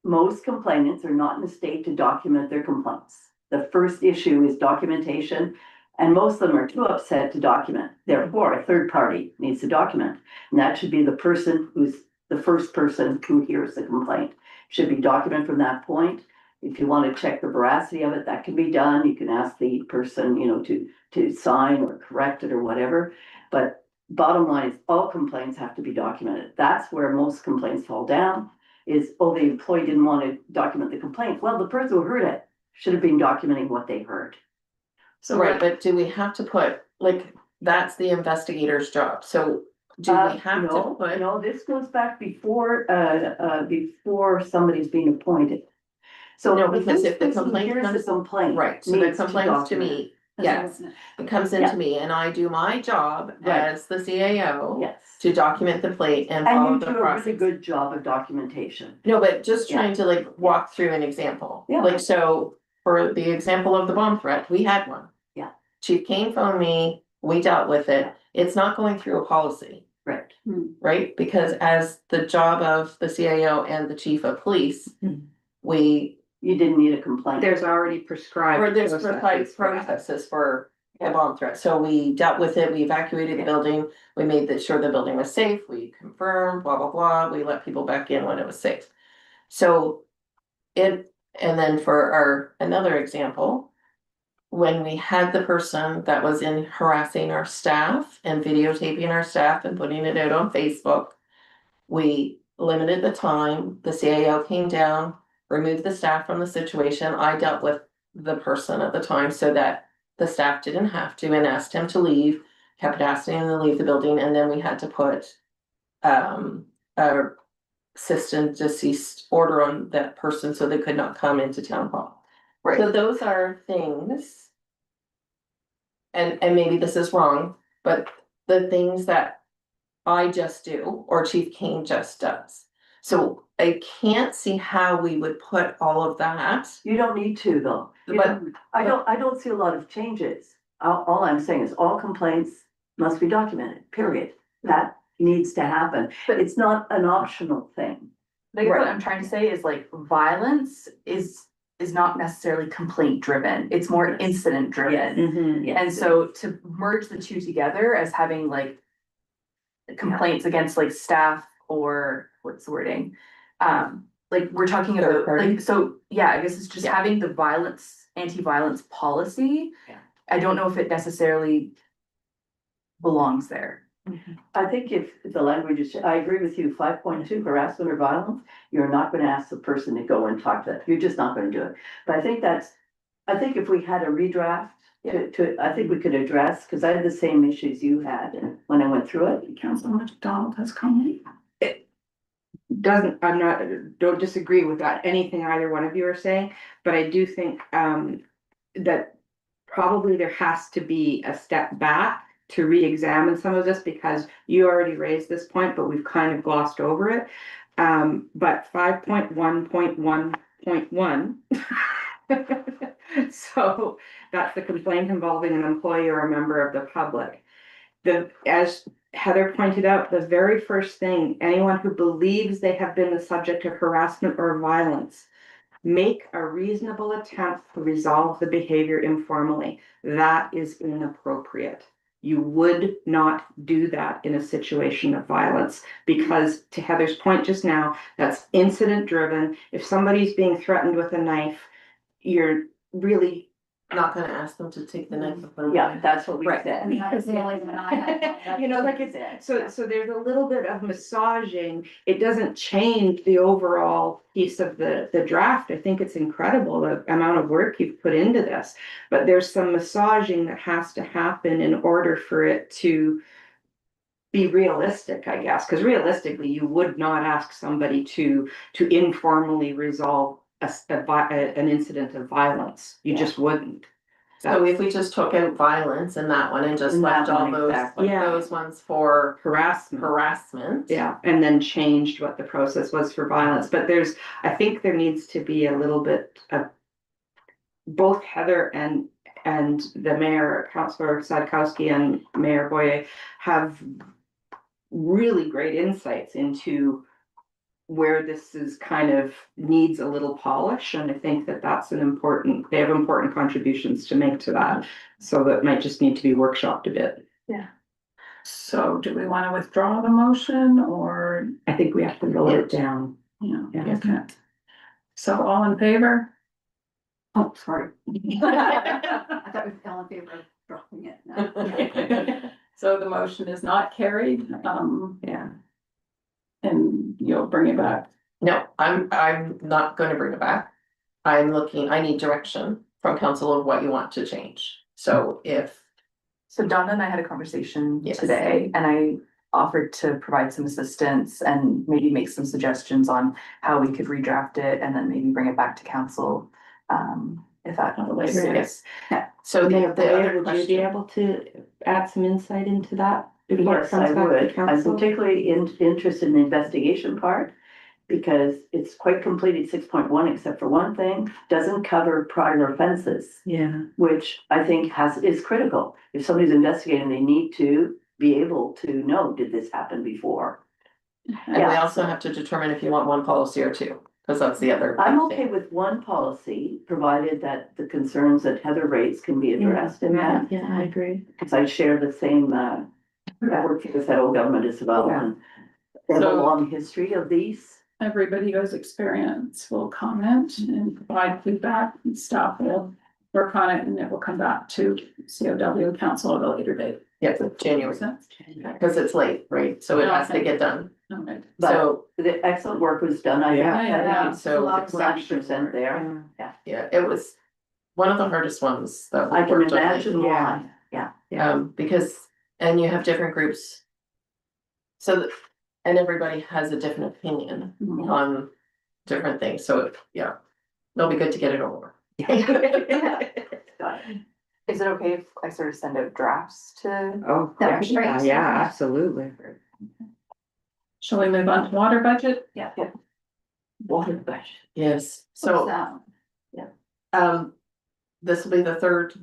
Speaker 2: most complainants are not in a state to document their complaints. The first issue is documentation, and most of them are too upset to document. Therefore, a third party needs to document. And that should be the person who's the first person who hears the complaint. Should be documented from that point. If you want to check the veracity of it, that can be done. You can ask the person, to sign or correct it or whatever. But bottom line is all complaints have to be documented. That's where most complaints fall down is, oh, the employee didn't want to document the complaint. Well, the person who heard it should have been documenting what they heard.
Speaker 7: So, right, but do we have to put, like, that's the investigator's job, so do we have to
Speaker 2: No,
Speaker 7: put?
Speaker 2: no, this goes back before somebody's being appointed. So
Speaker 7: No, because if the
Speaker 2: this person
Speaker 7: complaint
Speaker 2: hears
Speaker 7: comes-
Speaker 2: the complaint.
Speaker 7: Right, so the
Speaker 2: needs to
Speaker 7: complaints to
Speaker 2: document
Speaker 7: me, yes, it comes
Speaker 2: Yeah.
Speaker 7: into me and I do my job
Speaker 2: Right.
Speaker 7: as the CAO.
Speaker 2: Yes.
Speaker 7: To document the plate and follow
Speaker 2: And
Speaker 7: the
Speaker 2: you do a really
Speaker 7: process.
Speaker 2: good job of documentation.
Speaker 7: No, but just
Speaker 2: Yeah.
Speaker 7: trying to like walk through an example.
Speaker 2: Yeah.
Speaker 7: Like, so for the example of the bomb threat, we had one.
Speaker 2: Yeah.
Speaker 7: Chief Kane phoned me, we dealt with it.
Speaker 2: Yeah.
Speaker 7: It's not going through a policy,
Speaker 2: Right.
Speaker 7: right? Because as the job of the CAO and the chief of police,
Speaker 3: Hmm.
Speaker 7: we,
Speaker 2: You didn't need a complaint.
Speaker 3: There's already prescribed.
Speaker 7: or there's
Speaker 3: processes for that.
Speaker 7: processes for a bomb threat. So we dealt with it, we evacuated the building, we made sure the building was safe, we confirmed, blah, blah, blah, we let people back in when it was safe. So and then for another example, when we had the person that was in harassing our staff and videotaping our staff and putting it out on Facebook, we limited the time, the CAO came down, removed the staff from the situation, I dealt with the person at the time so that the staff didn't have to and asked him to leave, kept asking him to leave the building, and then we had to put a cease and desist order on that person so they could not come into town hall.
Speaker 2: Right.
Speaker 7: So those are things. And maybe this is wrong, but the things that I just do or Chief Kane just does. So I can't see how we would put all of that.
Speaker 2: You don't need to though.
Speaker 7: But-
Speaker 2: I don't see a lot of changes. All I'm saying is all complaints must be documented, period. That needs to happen.
Speaker 5: But-
Speaker 2: It's not an optional thing.
Speaker 5: I guess what
Speaker 7: Right.
Speaker 5: I'm trying to say is like violence is not necessarily complaint driven. It's more incident driven.
Speaker 3: Mhm.
Speaker 2: Yes.
Speaker 5: And so to merge the two together as having like complaints against like staff or what's the wording? Like we're talking
Speaker 7: Third
Speaker 5: about
Speaker 7: party.
Speaker 5: like, so yeah, I guess it's just
Speaker 7: Yeah.
Speaker 5: having the anti-violence policy.
Speaker 2: Yeah.
Speaker 5: I don't know if it necessarily belongs there.
Speaker 2: I think if the language is, I agree with you, 5.2 harassment or violence, you're not gonna ask the person to go and talk to that. You're just not gonna do it. But I think if we had a redraft I think we could address, because I had the same issues you had when I went through it.
Speaker 1: Councilman McDonald has comment.
Speaker 3: Don't disagree with that, anything either one of you are saying, but I do think, that probably there has to be a step back to re-examine some of this, because you already raised this point, but we've kind of glossed over it. But 5.1.1.1. So that's the complaint involving an employee or a member of the public. As Heather pointed out, the very first thing, anyone who believes they have been the subject of harassment or violence, make a reasonable attempt to resolve the behavior informally. That is inappropriate. You would not do that in a situation of violence, because to Heather's point just now, that's incident driven. If somebody's being threatened with a knife, you're really,
Speaker 7: Not gonna ask them to take the knife. and put it
Speaker 2: Yeah,
Speaker 7: away.
Speaker 2: that's what we
Speaker 3: Right.
Speaker 2: said.
Speaker 8: That was the only one I had.
Speaker 3: you know, like it's, so there's a little bit of massaging. It doesn't change the overall piece of the draft. I think it's incredible the amount of work you've put into this. But there's some massaging that has to happen in order for it to be realistic, I guess, because realistically, you would not ask somebody to informally resolve an incident of violence. You just wouldn't.
Speaker 7: So if we just took out violence in that one and just
Speaker 2: In
Speaker 7: left
Speaker 2: that
Speaker 7: all
Speaker 2: one,
Speaker 7: those,
Speaker 2: exactly.
Speaker 3: Yeah.
Speaker 7: those ones for
Speaker 3: Harassment.
Speaker 7: harassment.
Speaker 3: Yeah, and then changed what the process was for violence, but I think there needs to be a little bit of. Both Heather and the mayor, Councillor Sadkowski and Mayor Boye have really great insights into where this is kind of needs a little polish, and I think that that's they have important contributions to make to that. So that might just need to be workshopped a bit.
Speaker 1: So do we want to withdraw the motion or,
Speaker 3: I think we have to vote it down.
Speaker 1: yeah,
Speaker 3: Yeah.
Speaker 1: okay. So all in favor?
Speaker 6: Oh, sorry. I thought we were all in favor of dropping it. No.
Speaker 1: So the motion is not carried,
Speaker 3: Yeah.
Speaker 1: and you'll bring it back.
Speaker 7: No, I'm not gonna bring it back. I need direction from council of what you want to change. So if,
Speaker 5: So Donna and I had a conversation
Speaker 7: Yes.
Speaker 5: today and I offered to provide some assistance and maybe make some suggestions on how we could redraft it and then maybe bring it back to council. If that
Speaker 1: Later,
Speaker 5: is.
Speaker 7: so the
Speaker 3: Mayor
Speaker 7: other
Speaker 3: Blair, would you be
Speaker 7: question,
Speaker 3: able to add some insight into that? before it
Speaker 2: Yes,
Speaker 3: comes
Speaker 2: I
Speaker 3: back to
Speaker 2: would. I'm
Speaker 3: council?
Speaker 2: particularly interested in the investigation part. Because it's quite completed 6.1 except for one thing, doesn't cover prior offenses,
Speaker 3: Yeah.
Speaker 2: which I think is critical. If somebody's investigating, they need to be able to know, did this happen before?
Speaker 7: and we
Speaker 2: yeah.
Speaker 7: also have to determine if you want one policy or two, because that's the other.
Speaker 2: I'm
Speaker 7: big
Speaker 2: okay
Speaker 7: thing.
Speaker 2: with one policy, provided that the concerns that Heather raised can be addressed in that.
Speaker 3: Yeah, I agree.
Speaker 2: Because I share the same, I work for the federal government as well,
Speaker 3: Yeah.
Speaker 2: and they have a
Speaker 1: So-
Speaker 2: long history of these.
Speaker 1: Everybody who's experience will comment and provide feedback, and staff will work on it, and it will come back to COW council at a later date.
Speaker 7: Yeah,
Speaker 1: Makes
Speaker 7: January,
Speaker 1: sense?
Speaker 7: because it's late, right? So it has to get done.
Speaker 1: Okay.
Speaker 2: But
Speaker 7: So,
Speaker 2: the excellent work was done, I think.
Speaker 3: Yeah.
Speaker 1: Yeah.
Speaker 7: So
Speaker 2: So it's 90% there.
Speaker 7: yeah, it was one of the hardest ones that we
Speaker 2: I can
Speaker 7: worked on.
Speaker 2: imagine why.
Speaker 3: Yeah.
Speaker 7: Because, and you have different groups. So, and everybody has a different opinion
Speaker 1: Mhm.
Speaker 7: on different things, so, yeah, it'll be good to get it over.
Speaker 5: Is it okay if I sort of send out drafts to?
Speaker 3: Oh,
Speaker 6: That would be
Speaker 3: yeah,
Speaker 6: great.
Speaker 3: yeah, absolutely.
Speaker 1: Shall we move on to water budget?
Speaker 2: Water budget.
Speaker 7: Yes,
Speaker 6: So,
Speaker 7: so, this will be the third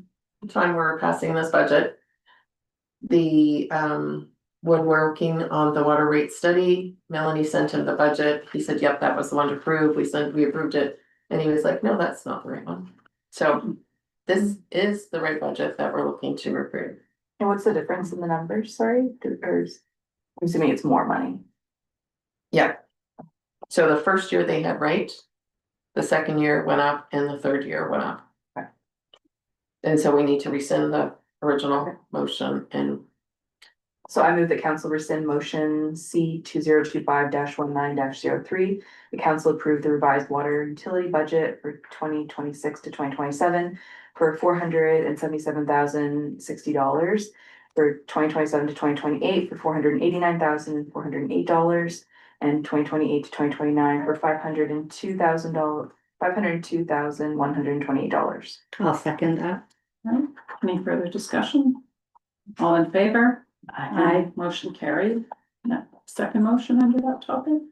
Speaker 7: time we're passing this budget. The, when working on the water rate study, Melanie sent him the budget, he said, yep, that was the one to approve, we approved it. And he was like, no, that's not the right one. So this is the right budget that we're looking to approve.
Speaker 5: And what's the difference in the numbers, sorry, I'm assuming it's more money.
Speaker 7: Yeah. So the first year they had right, the second year went up, and the third year went up.
Speaker 5: Okay.
Speaker 7: And so we need to rescind the original motion and
Speaker 5: So I move that council rescind motion C 2025-19-03. The council approve the revised water utility budget for 2026 to 2027 for $477,060. For 2027 to 2028 for $489,408. And 2028 to 2029 for $502,128.
Speaker 3: I'll second that.
Speaker 1: Any further discussion? All in favor?
Speaker 2: I
Speaker 1: Motion carried. No, second motion under that topic?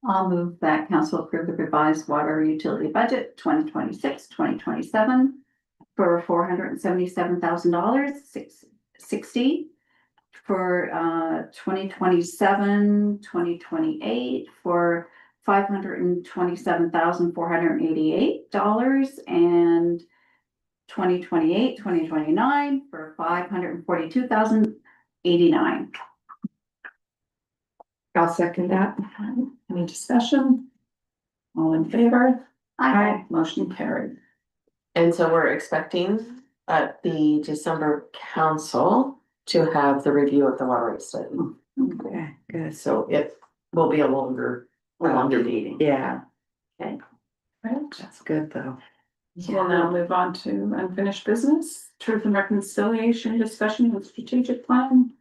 Speaker 6: I'll move that council approve the revised water utility budget 2026-2027 for $477,000, 60 for 2027-2028 for $527,488 and 2028-2029 for $542,089.
Speaker 3: I'll second that.
Speaker 1: Any discussion? All in favor?
Speaker 3: Aye.
Speaker 1: Motion carried.
Speaker 7: And so we're expecting at the December council to have the review of the water rate study.
Speaker 3: Okay, good.
Speaker 7: So it will be a longer
Speaker 2: meeting.
Speaker 3: Yeah,
Speaker 1: Right.
Speaker 3: that's good though.
Speaker 1: We'll now move on to unfinished business, truth and reconciliation discussion with strategic plan.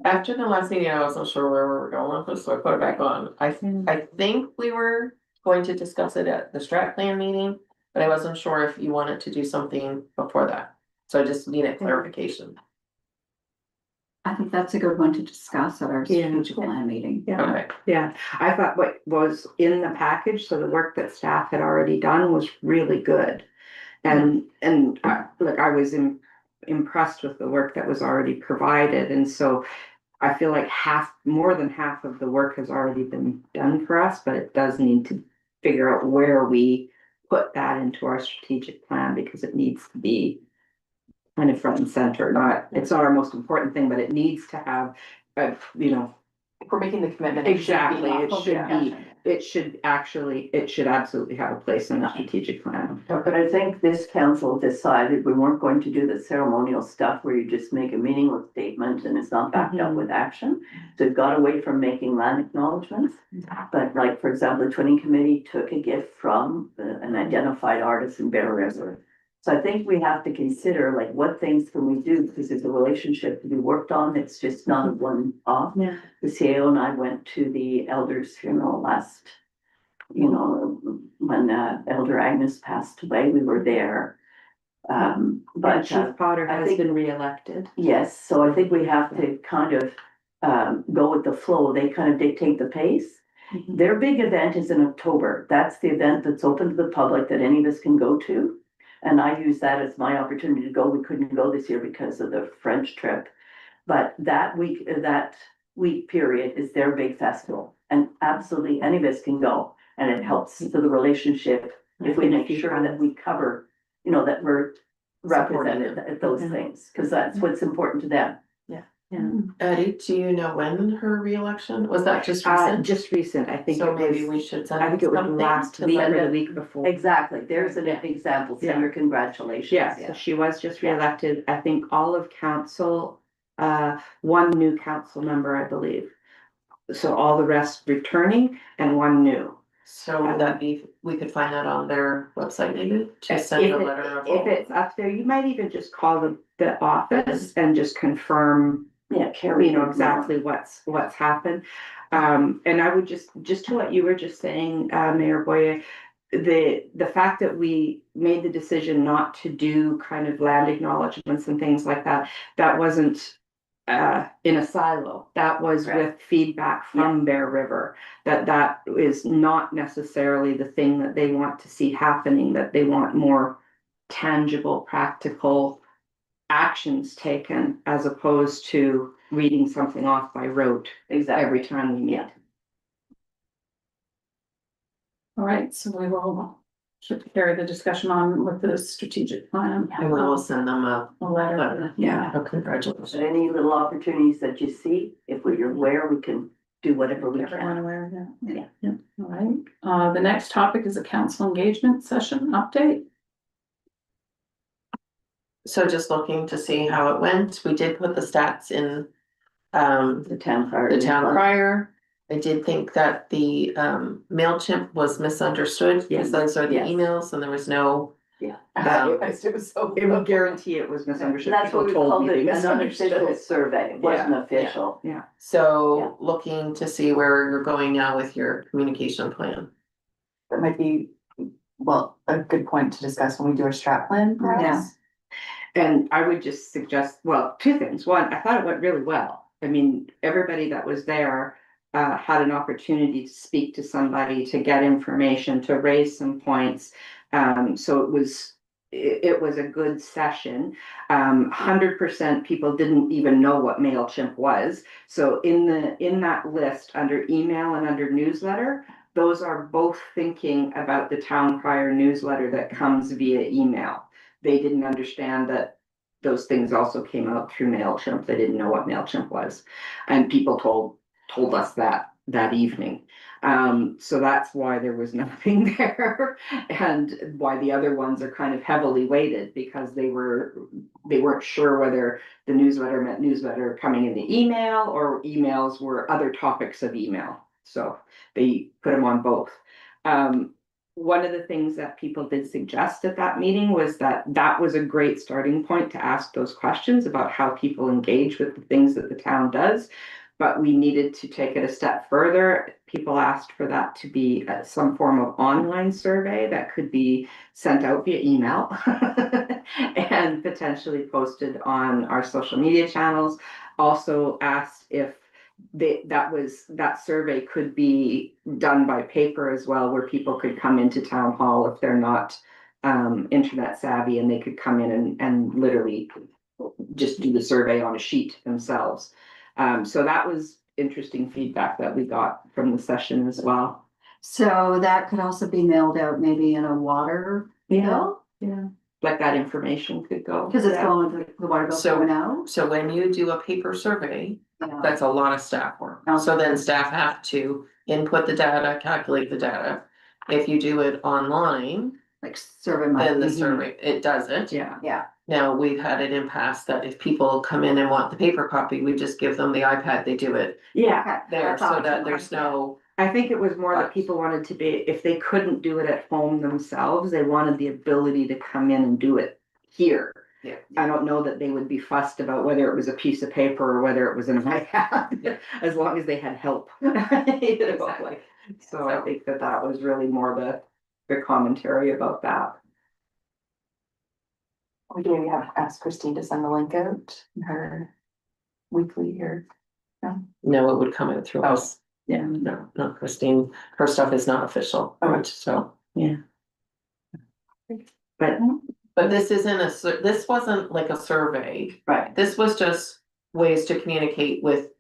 Speaker 7: After the last meeting, I wasn't sure where we were going with this, so I put it back on. I think we were going to discuss it at the strat plan meeting, but I wasn't sure if you wanted to do something before that. So I just needed clarification.
Speaker 6: I think that's a good one to discuss at our
Speaker 3: Yeah.
Speaker 6: strategic plan meeting.
Speaker 3: Yeah,
Speaker 7: Okay,
Speaker 3: yeah. I thought what was in the package, so the work that staff had already done was really good. And look, I was impressed with the work that was already provided, and so I feel like more than half of the work has already been done for us, but it does need to figure out where we put that into our strategic plan, because it needs to be kind of front and center. It's not our most important thing, but it needs to have, you know,
Speaker 5: If we're making the commitment. it should be
Speaker 3: exactly, it
Speaker 5: thoughtful
Speaker 3: should be,
Speaker 5: discussion.
Speaker 3: it should absolutely have a place in the strategic plan.
Speaker 2: But I think this council decided we weren't going to do the ceremonial stuff where you just make a meaningless statement and it's not backed up with action. So we've got away from making land acknowledgements. But like, for example, the twinning committee took a gift from an identified artist in Bear River. So I think we have to consider like what things can we do, because there's a relationship to be worked on. It's just not a one-off.
Speaker 3: Yeah.
Speaker 2: The CAO and I went to the elder's funeral last, when Elder Agnes passed away, we were there.
Speaker 3: But
Speaker 2: But
Speaker 3: Chief Potter
Speaker 2: I
Speaker 3: has
Speaker 2: think-
Speaker 3: been reelected.
Speaker 2: yes, so I think we have to kind of go with the flow. They kind of dictate the pace. Their big event is in October. That's the event that's open to the public that any of us can go to. And I use that as my opportunity to go. We couldn't go this year because of the French trip. But that week period is their big festival. And absolutely any of us can go. And it helps to the relationship if we make sure that we cover, that we're represented at those things, because that's what's important to them.
Speaker 7: Eddie, do you know when her reelection, was that just recent?
Speaker 3: Just recent, I think
Speaker 7: So
Speaker 3: it
Speaker 7: maybe
Speaker 3: was,
Speaker 7: we should send.
Speaker 3: I think it was
Speaker 7: something
Speaker 3: last
Speaker 7: to
Speaker 3: week
Speaker 7: let
Speaker 3: or the
Speaker 7: them-
Speaker 3: week before.
Speaker 2: Exactly. There's an
Speaker 3: Yeah.
Speaker 2: example.
Speaker 3: Yeah.
Speaker 2: Send your congratulations.
Speaker 3: Yeah, so she was just reelected. I think all of council, one new council member, I believe. So all the rest returning and one new.
Speaker 7: So would that be, we could find that on their website maybe, to send
Speaker 3: If
Speaker 7: a
Speaker 3: it-
Speaker 7: letter of.
Speaker 3: If it's up there, you might even just call the office and just confirm,
Speaker 2: Yeah, Carrie.
Speaker 3: exactly what's happened. And I would just to what you were just saying, Mayor Boyer, the fact that we made the decision not to do kind of land acknowledgements and things like that, that wasn't in a silo. That was
Speaker 2: Right.
Speaker 3: with feedback from Bear River, that is not necessarily the thing that they want to see happening, that they want more tangible, practical actions taken, as opposed to reading something off by rote
Speaker 2: Exactly.
Speaker 3: every time we meet.
Speaker 2: Yeah.
Speaker 1: All right, so we will carry the discussion on with the strategic plan.
Speaker 7: And we will send them a
Speaker 1: letter. Yeah.
Speaker 7: congratulations.
Speaker 2: So any little opportunities that you see, if we're aware, we can do whatever we
Speaker 1: Everyone
Speaker 2: can.
Speaker 1: aware of that?
Speaker 2: Yeah.
Speaker 1: Yeah, all right. The next topic is a council engagement session update.
Speaker 7: So just looking to see how it went, we did put the stats in,
Speaker 2: The town crier.
Speaker 7: the town crier. I did think that the MailChimp was misunderstood, because those are the
Speaker 2: Yes.
Speaker 7: emails and there was no.
Speaker 2: Yeah.
Speaker 5: It was so.
Speaker 3: It would guarantee it was misunderstood.
Speaker 2: That's what we
Speaker 3: People told
Speaker 2: called
Speaker 3: me they
Speaker 2: it, an
Speaker 3: misunderstood
Speaker 2: unofficial
Speaker 3: it.
Speaker 2: survey. It wasn't official.
Speaker 3: Yeah.
Speaker 7: So looking to see where you're going now with your communication plan.
Speaker 5: That might be, well, a good point to discuss when we do our strat plan, perhaps.
Speaker 3: And I would just suggest, well, two things. One, I thought it went really well. I mean, everybody that was there had an opportunity to speak to somebody, to get information, to raise some points. So it was a good session. 100% people didn't even know what MailChimp was. So in that list under email and under newsletter, those are both thinking about the town crier newsletter that comes via email. They didn't understand that those things also came out through MailChimp. They didn't know what MailChimp was. And people told us that evening. So that's why there was nothing there, and why the other ones are kind of heavily weighted, because they weren't sure whether the newsletter meant newsletter coming in the email or emails were other topics of email. So they put them on both. One of the things that people did suggest at that meeting was that was a great starting point to ask those questions about how people engage with the things that the town does. But we needed to take it a step further. People asked for that to be some form of online survey that could be sent out via email and potentially posted on our social media channels. Also asked if that survey could be done by paper as well, where people could come into town hall if they're not internet savvy, and they could come in and literally just do the survey on a sheet themselves. So that was interesting feedback that we got from the session as well.
Speaker 6: So that could also be mailed out maybe in a water bill,
Speaker 3: Yeah. Like that information could go.
Speaker 6: because it's
Speaker 3: Yeah.
Speaker 6: going, the water bill's
Speaker 7: So-
Speaker 6: going out.
Speaker 7: So when you do a paper survey,
Speaker 6: Yeah.
Speaker 7: that's a lot of staff work. So then staff have to input the data, calculate the data. If you do it online,
Speaker 6: Like survey my.
Speaker 7: then the
Speaker 3: Mhm.
Speaker 7: survey, it doesn't.
Speaker 3: Yeah.
Speaker 6: Yeah,
Speaker 7: Now, we've had it in past that if people come in and want the paper copy, we just give them the iPad, they do it
Speaker 3: Yeah.
Speaker 6: okay.
Speaker 7: there,
Speaker 6: That's
Speaker 7: so
Speaker 6: awesome.
Speaker 7: that there's no.
Speaker 3: I think it was more that people wanted to be, if they couldn't do it at home themselves, they wanted the ability to come in and do it here.
Speaker 7: Yeah.
Speaker 3: I don't know that they would be fussed about whether it was a piece of paper or whether it was an iPad, as long as they had help. You know,
Speaker 7: Exactly.
Speaker 3: like, so I think that that was really more the commentary about that.
Speaker 5: We do maybe have asked Christine to send the link out in her weekly or.
Speaker 7: No, it would come in through us.
Speaker 3: Yeah.
Speaker 7: No, not Christine. Her stuff is not official,
Speaker 5: Okay.
Speaker 7: right? So.
Speaker 3: But
Speaker 7: But this isn't this wasn't like a survey.
Speaker 2: Right.
Speaker 7: This was just ways to communicate with,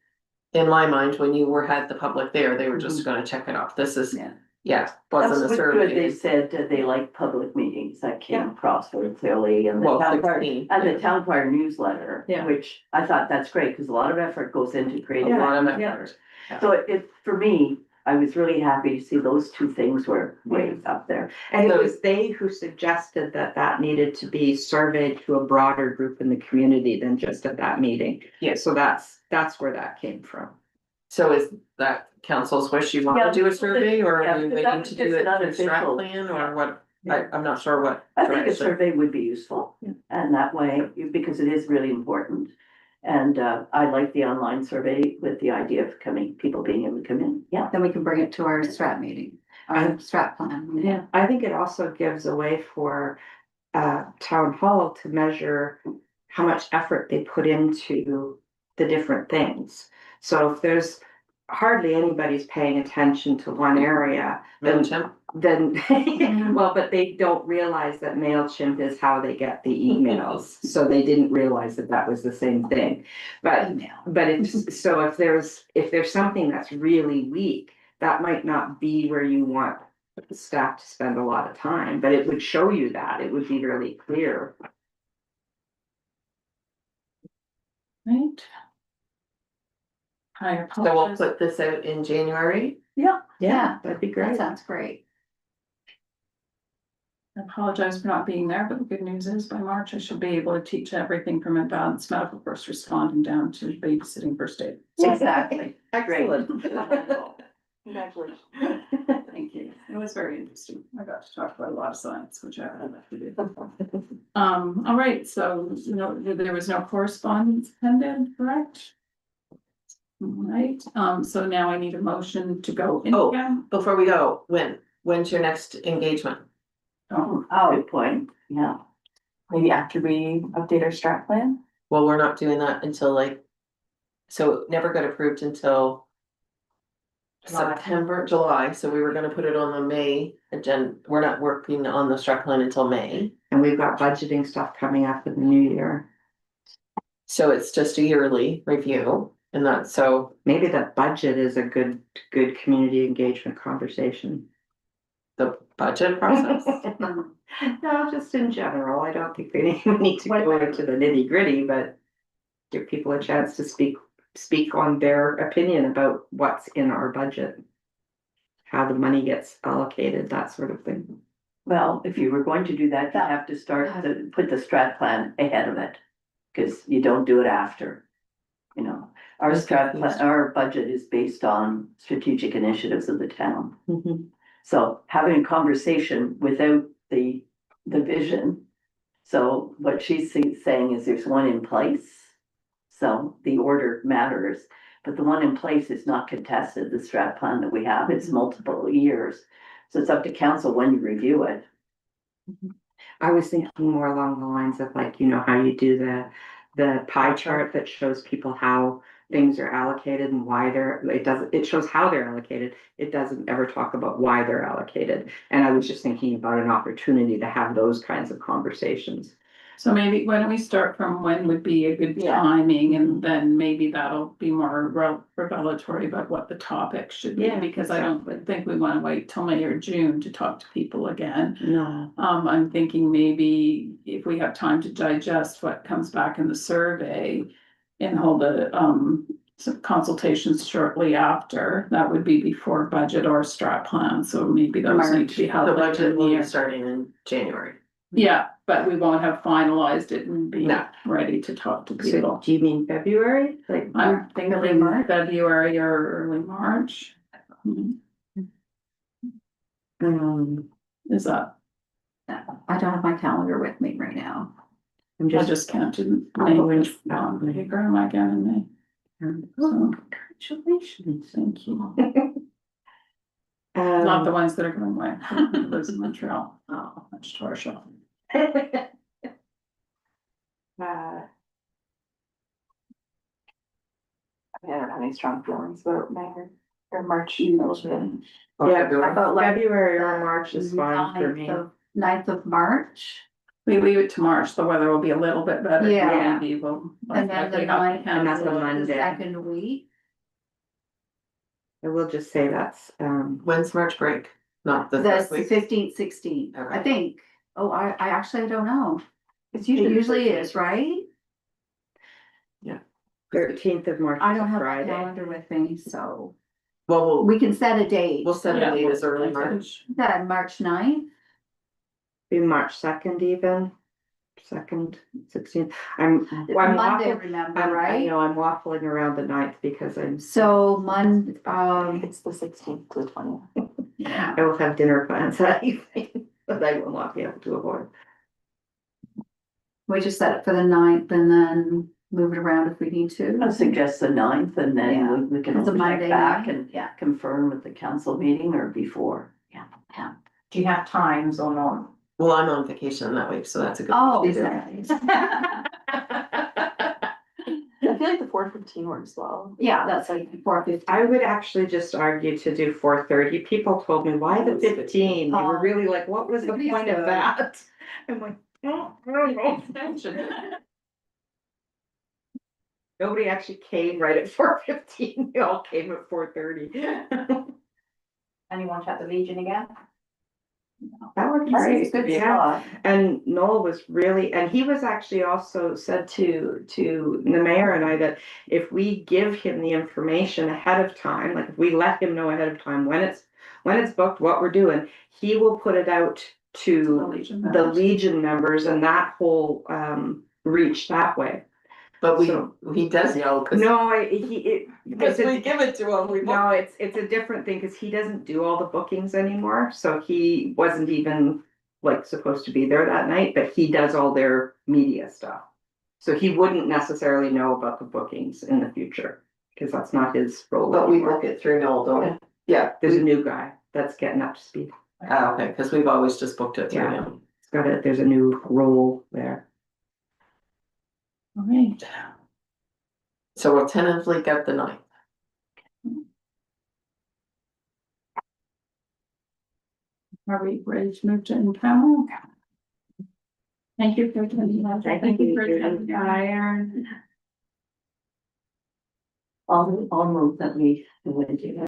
Speaker 7: in my mind, when you had the public there, they were just gonna check it off. This is,
Speaker 6: Yeah.
Speaker 7: yeah,
Speaker 2: That's
Speaker 7: wasn't a
Speaker 2: what good, they
Speaker 7: survey.
Speaker 2: said they like public meetings, that came across very clearly in the
Speaker 7: Well,
Speaker 2: town clerk,
Speaker 7: 16.
Speaker 2: and the town clerk newsletter.
Speaker 3: Yeah.
Speaker 2: Which I thought that's great, because a lot of effort goes into
Speaker 7: A
Speaker 2: creating.
Speaker 7: lot of
Speaker 2: that
Speaker 3: Yeah.
Speaker 7: effort.
Speaker 2: So for me, I was really happy to see those two things were raised up there.
Speaker 3: And it
Speaker 7: So-
Speaker 3: was they who suggested that that needed to be surveyed to a broader group in the community than just at that meeting.
Speaker 7: Yes.
Speaker 3: So that's where that came from.
Speaker 7: So is that council's wish you want
Speaker 2: Yeah,
Speaker 7: to do a survey, or
Speaker 2: yeah,
Speaker 7: are you
Speaker 2: because that
Speaker 7: waiting
Speaker 2: was
Speaker 7: to do
Speaker 2: just
Speaker 7: it
Speaker 2: an
Speaker 7: through strat
Speaker 2: unofficial-
Speaker 7: plan, or what?
Speaker 3: Yeah.
Speaker 7: I'm not sure what.
Speaker 2: I think a
Speaker 7: direction.
Speaker 2: survey would be useful, and that way, because it is really important. And I like the online survey with the idea of people being able to come in, yeah.
Speaker 6: Then we can bring it to our strat meeting, our strat plan.
Speaker 3: Yeah, I think it also gives a way for town hall to measure how much effort they put into the different things. So if there's hardly anybody's paying attention to one area,
Speaker 7: MailChimp?
Speaker 3: then, well, but they don't realize that MailChimp is how they get the emails. So they didn't realize that that was the same thing. But
Speaker 6: Email.
Speaker 3: but it's, so if there's something that's really weak, that might not be where you want the staff to spend a lot of time, but it would show you that, it would be really clear.
Speaker 1: Right? I
Speaker 7: So we'll
Speaker 1: apologize.
Speaker 7: put this out in January.
Speaker 6: Yeah,
Speaker 3: That'd be
Speaker 6: that
Speaker 3: great.
Speaker 6: sounds great.
Speaker 1: I apologize for not being there, but the good news is by March, I should be able to teach everything from advanced medical first responding down to babysitting first aid.
Speaker 6: Exactly.
Speaker 3: Excellent.
Speaker 2: Congratulations.
Speaker 1: Thank you. It was very interesting. I got to talk about a lot of science, which I haven't had to do. All right, so, there was no correspondence pending, correct? All right, so now I need a motion to go in
Speaker 7: Oh.
Speaker 1: again.
Speaker 7: Before we go, when's your next engagement?
Speaker 1: Oh,
Speaker 2: Good point, yeah.
Speaker 5: Maybe after we update our strat plan.
Speaker 7: Well, we're not doing that until so it never got approved until July, so we were gonna put it on the May agenda. We're not working on the strat plan until May.
Speaker 3: And we've got budgeting stuff coming up in the new year.
Speaker 7: So it's just a yearly review, and that's so,
Speaker 3: Maybe the budget is a good community engagement conversation.
Speaker 7: the budget process.
Speaker 3: No, just in general, I don't think we need to go into the nitty gritty, but give people a chance to speak on their opinion about what's in our budget. How the money gets allocated, that sort of thing.
Speaker 2: Well, if you were going to do that, you have to put the strat plan ahead of it, because you don't do it after. Our strat plan, our budget is based on strategic initiatives of the town. So having a conversation without the vision. So what she's saying is there's one in place. So the order matters, but the one in place is not contested, the strat plan that we have, it's multiple years. So it's up to council when you review it.
Speaker 3: I was thinking more along the lines of how you do the pie chart that shows people how things are allocated and why it shows how they're allocated. It doesn't ever talk about why they're allocated. And I was just thinking about an opportunity to have those kinds of conversations.
Speaker 1: So maybe, why don't we start from when would be a good
Speaker 2: Yeah.
Speaker 1: timing, and then maybe that'll be more revelatory about what the topic should be,
Speaker 3: Yeah,
Speaker 1: because I don't
Speaker 3: exactly.
Speaker 1: think we wanna wait till May or June to talk to people again.
Speaker 3: No.
Speaker 1: I'm thinking maybe if we have time to digest what comes back in the survey and hold some consultations shortly after, that would be before budget or strat plan, so maybe those need to be held.
Speaker 7: The
Speaker 1: later
Speaker 7: budget
Speaker 1: in
Speaker 7: will
Speaker 1: the
Speaker 7: be
Speaker 1: year.
Speaker 7: starting in January.
Speaker 1: Yeah, but we won't have finalized it and be
Speaker 7: No.
Speaker 1: ready to talk to
Speaker 3: So
Speaker 1: people.
Speaker 3: do you mean February? Like,
Speaker 1: I'm thinking
Speaker 6: Early March?
Speaker 1: February or early March. Is that,
Speaker 6: I don't have my calendar with me right now.
Speaker 3: I'm
Speaker 1: I
Speaker 3: just.
Speaker 1: just can't do
Speaker 3: I'm
Speaker 1: May,
Speaker 3: going
Speaker 1: because
Speaker 3: to-
Speaker 1: paper am I getting May?
Speaker 3: Oh,
Speaker 1: So,
Speaker 3: congratulations.
Speaker 1: thank you. Not the
Speaker 3: Um,
Speaker 1: ones that are going away, who lives in Montreal. Oh, much to our shop.
Speaker 5: I don't have any strong feelings about May or March.
Speaker 3: Yeah,
Speaker 7: February.
Speaker 6: How about like
Speaker 3: February or March is fine for me.
Speaker 6: 9th of March,
Speaker 1: We leave it to March, the weather will be a little bit better.
Speaker 6: Yeah.
Speaker 1: Maybe we'll.
Speaker 6: and then the
Speaker 1: likely have to
Speaker 6: 9th,
Speaker 3: And that's a
Speaker 1: cancel it.
Speaker 6: the
Speaker 3: Monday.
Speaker 6: second week.
Speaker 3: I will just say that's,
Speaker 7: When's March break? Not the
Speaker 6: The
Speaker 7: first week.
Speaker 6: 15th, 16th, I
Speaker 7: Okay.
Speaker 6: think. Oh, I actually don't know.
Speaker 5: It's
Speaker 6: It
Speaker 5: usually.
Speaker 6: usually is, right?
Speaker 3: 13th of March
Speaker 6: I
Speaker 3: is
Speaker 6: don't
Speaker 3: a
Speaker 6: have my
Speaker 3: Friday.
Speaker 6: calendar with me, so
Speaker 7: Well,
Speaker 6: we can set a date.
Speaker 7: we'll set
Speaker 1: Yeah.
Speaker 7: a date as early March.
Speaker 6: That March 9th.
Speaker 3: Be March 2nd even, 2nd, 16th. I'm
Speaker 6: Monday,
Speaker 3: waffling,
Speaker 6: remember,
Speaker 3: I
Speaker 6: right?
Speaker 3: know, I'm waffling around the 9th because I'm,
Speaker 6: So
Speaker 5: It's the 16th to the 20th.
Speaker 6: yeah.
Speaker 3: I will have dinner plans that evening, that I will not be able to avoid.
Speaker 6: We just set it for the 9th and then move it around if we need to.
Speaker 2: I suggest the 9th, and
Speaker 6: Yeah.
Speaker 2: then we can
Speaker 6: It's a
Speaker 2: check
Speaker 6: Monday
Speaker 2: back
Speaker 6: night,
Speaker 2: and
Speaker 6: yeah.
Speaker 2: confirm with the council meeting or before.
Speaker 8: Do you have times or not?
Speaker 7: Well, I'm on vacation that week, so that's a good.
Speaker 6: Oh,
Speaker 7: week to do.
Speaker 6: nice.
Speaker 5: I feel like the 4:15 works well.
Speaker 6: Yeah, that's like 4:50.
Speaker 3: I would actually just argue to do 4:30. People told me, why the 15? They were really like, what was the
Speaker 6: Please
Speaker 3: point of
Speaker 6: do.
Speaker 3: that? I'm like, oh, I don't know. Nobody actually came right at 4:15. They all came at 4:30.
Speaker 8: Anyone at the Legion again?
Speaker 3: That worked
Speaker 5: That's a
Speaker 3: great.
Speaker 5: good
Speaker 3: Yeah.
Speaker 5: spot.
Speaker 3: And Noel was really, and he was actually also said to the mayor and I that if we give him the information ahead of time, like if we let him know ahead of time when it's booked, what we're doing, he will put it out
Speaker 1: The
Speaker 3: to
Speaker 1: Legion
Speaker 3: the
Speaker 1: members.
Speaker 3: Legion members and that whole reach that way.
Speaker 7: But
Speaker 3: So-
Speaker 7: he does know, cause.
Speaker 3: No,
Speaker 7: Because we give it to him, we.
Speaker 3: no, it's a different thing, cause he doesn't do all the bookings anymore, so he wasn't even like supposed to be there that night, but he does all their media stuff. So he wouldn't necessarily know about the bookings in the future, cause that's not his role
Speaker 7: But we
Speaker 3: anymore.
Speaker 7: book it through Noel, don't we? Yeah.
Speaker 3: There's a new guy that's getting up to speed.
Speaker 7: Oh, okay, cause we've always just booked it through
Speaker 3: Yeah.
Speaker 7: him.
Speaker 3: There's a new role there.
Speaker 1: All right.
Speaker 7: So we'll tentatively get the 9th.
Speaker 1: Are we ready to move to in-camera? Thank you for attending.
Speaker 2: Thank you.
Speaker 1: for attending.
Speaker 2: I'll move that we do it.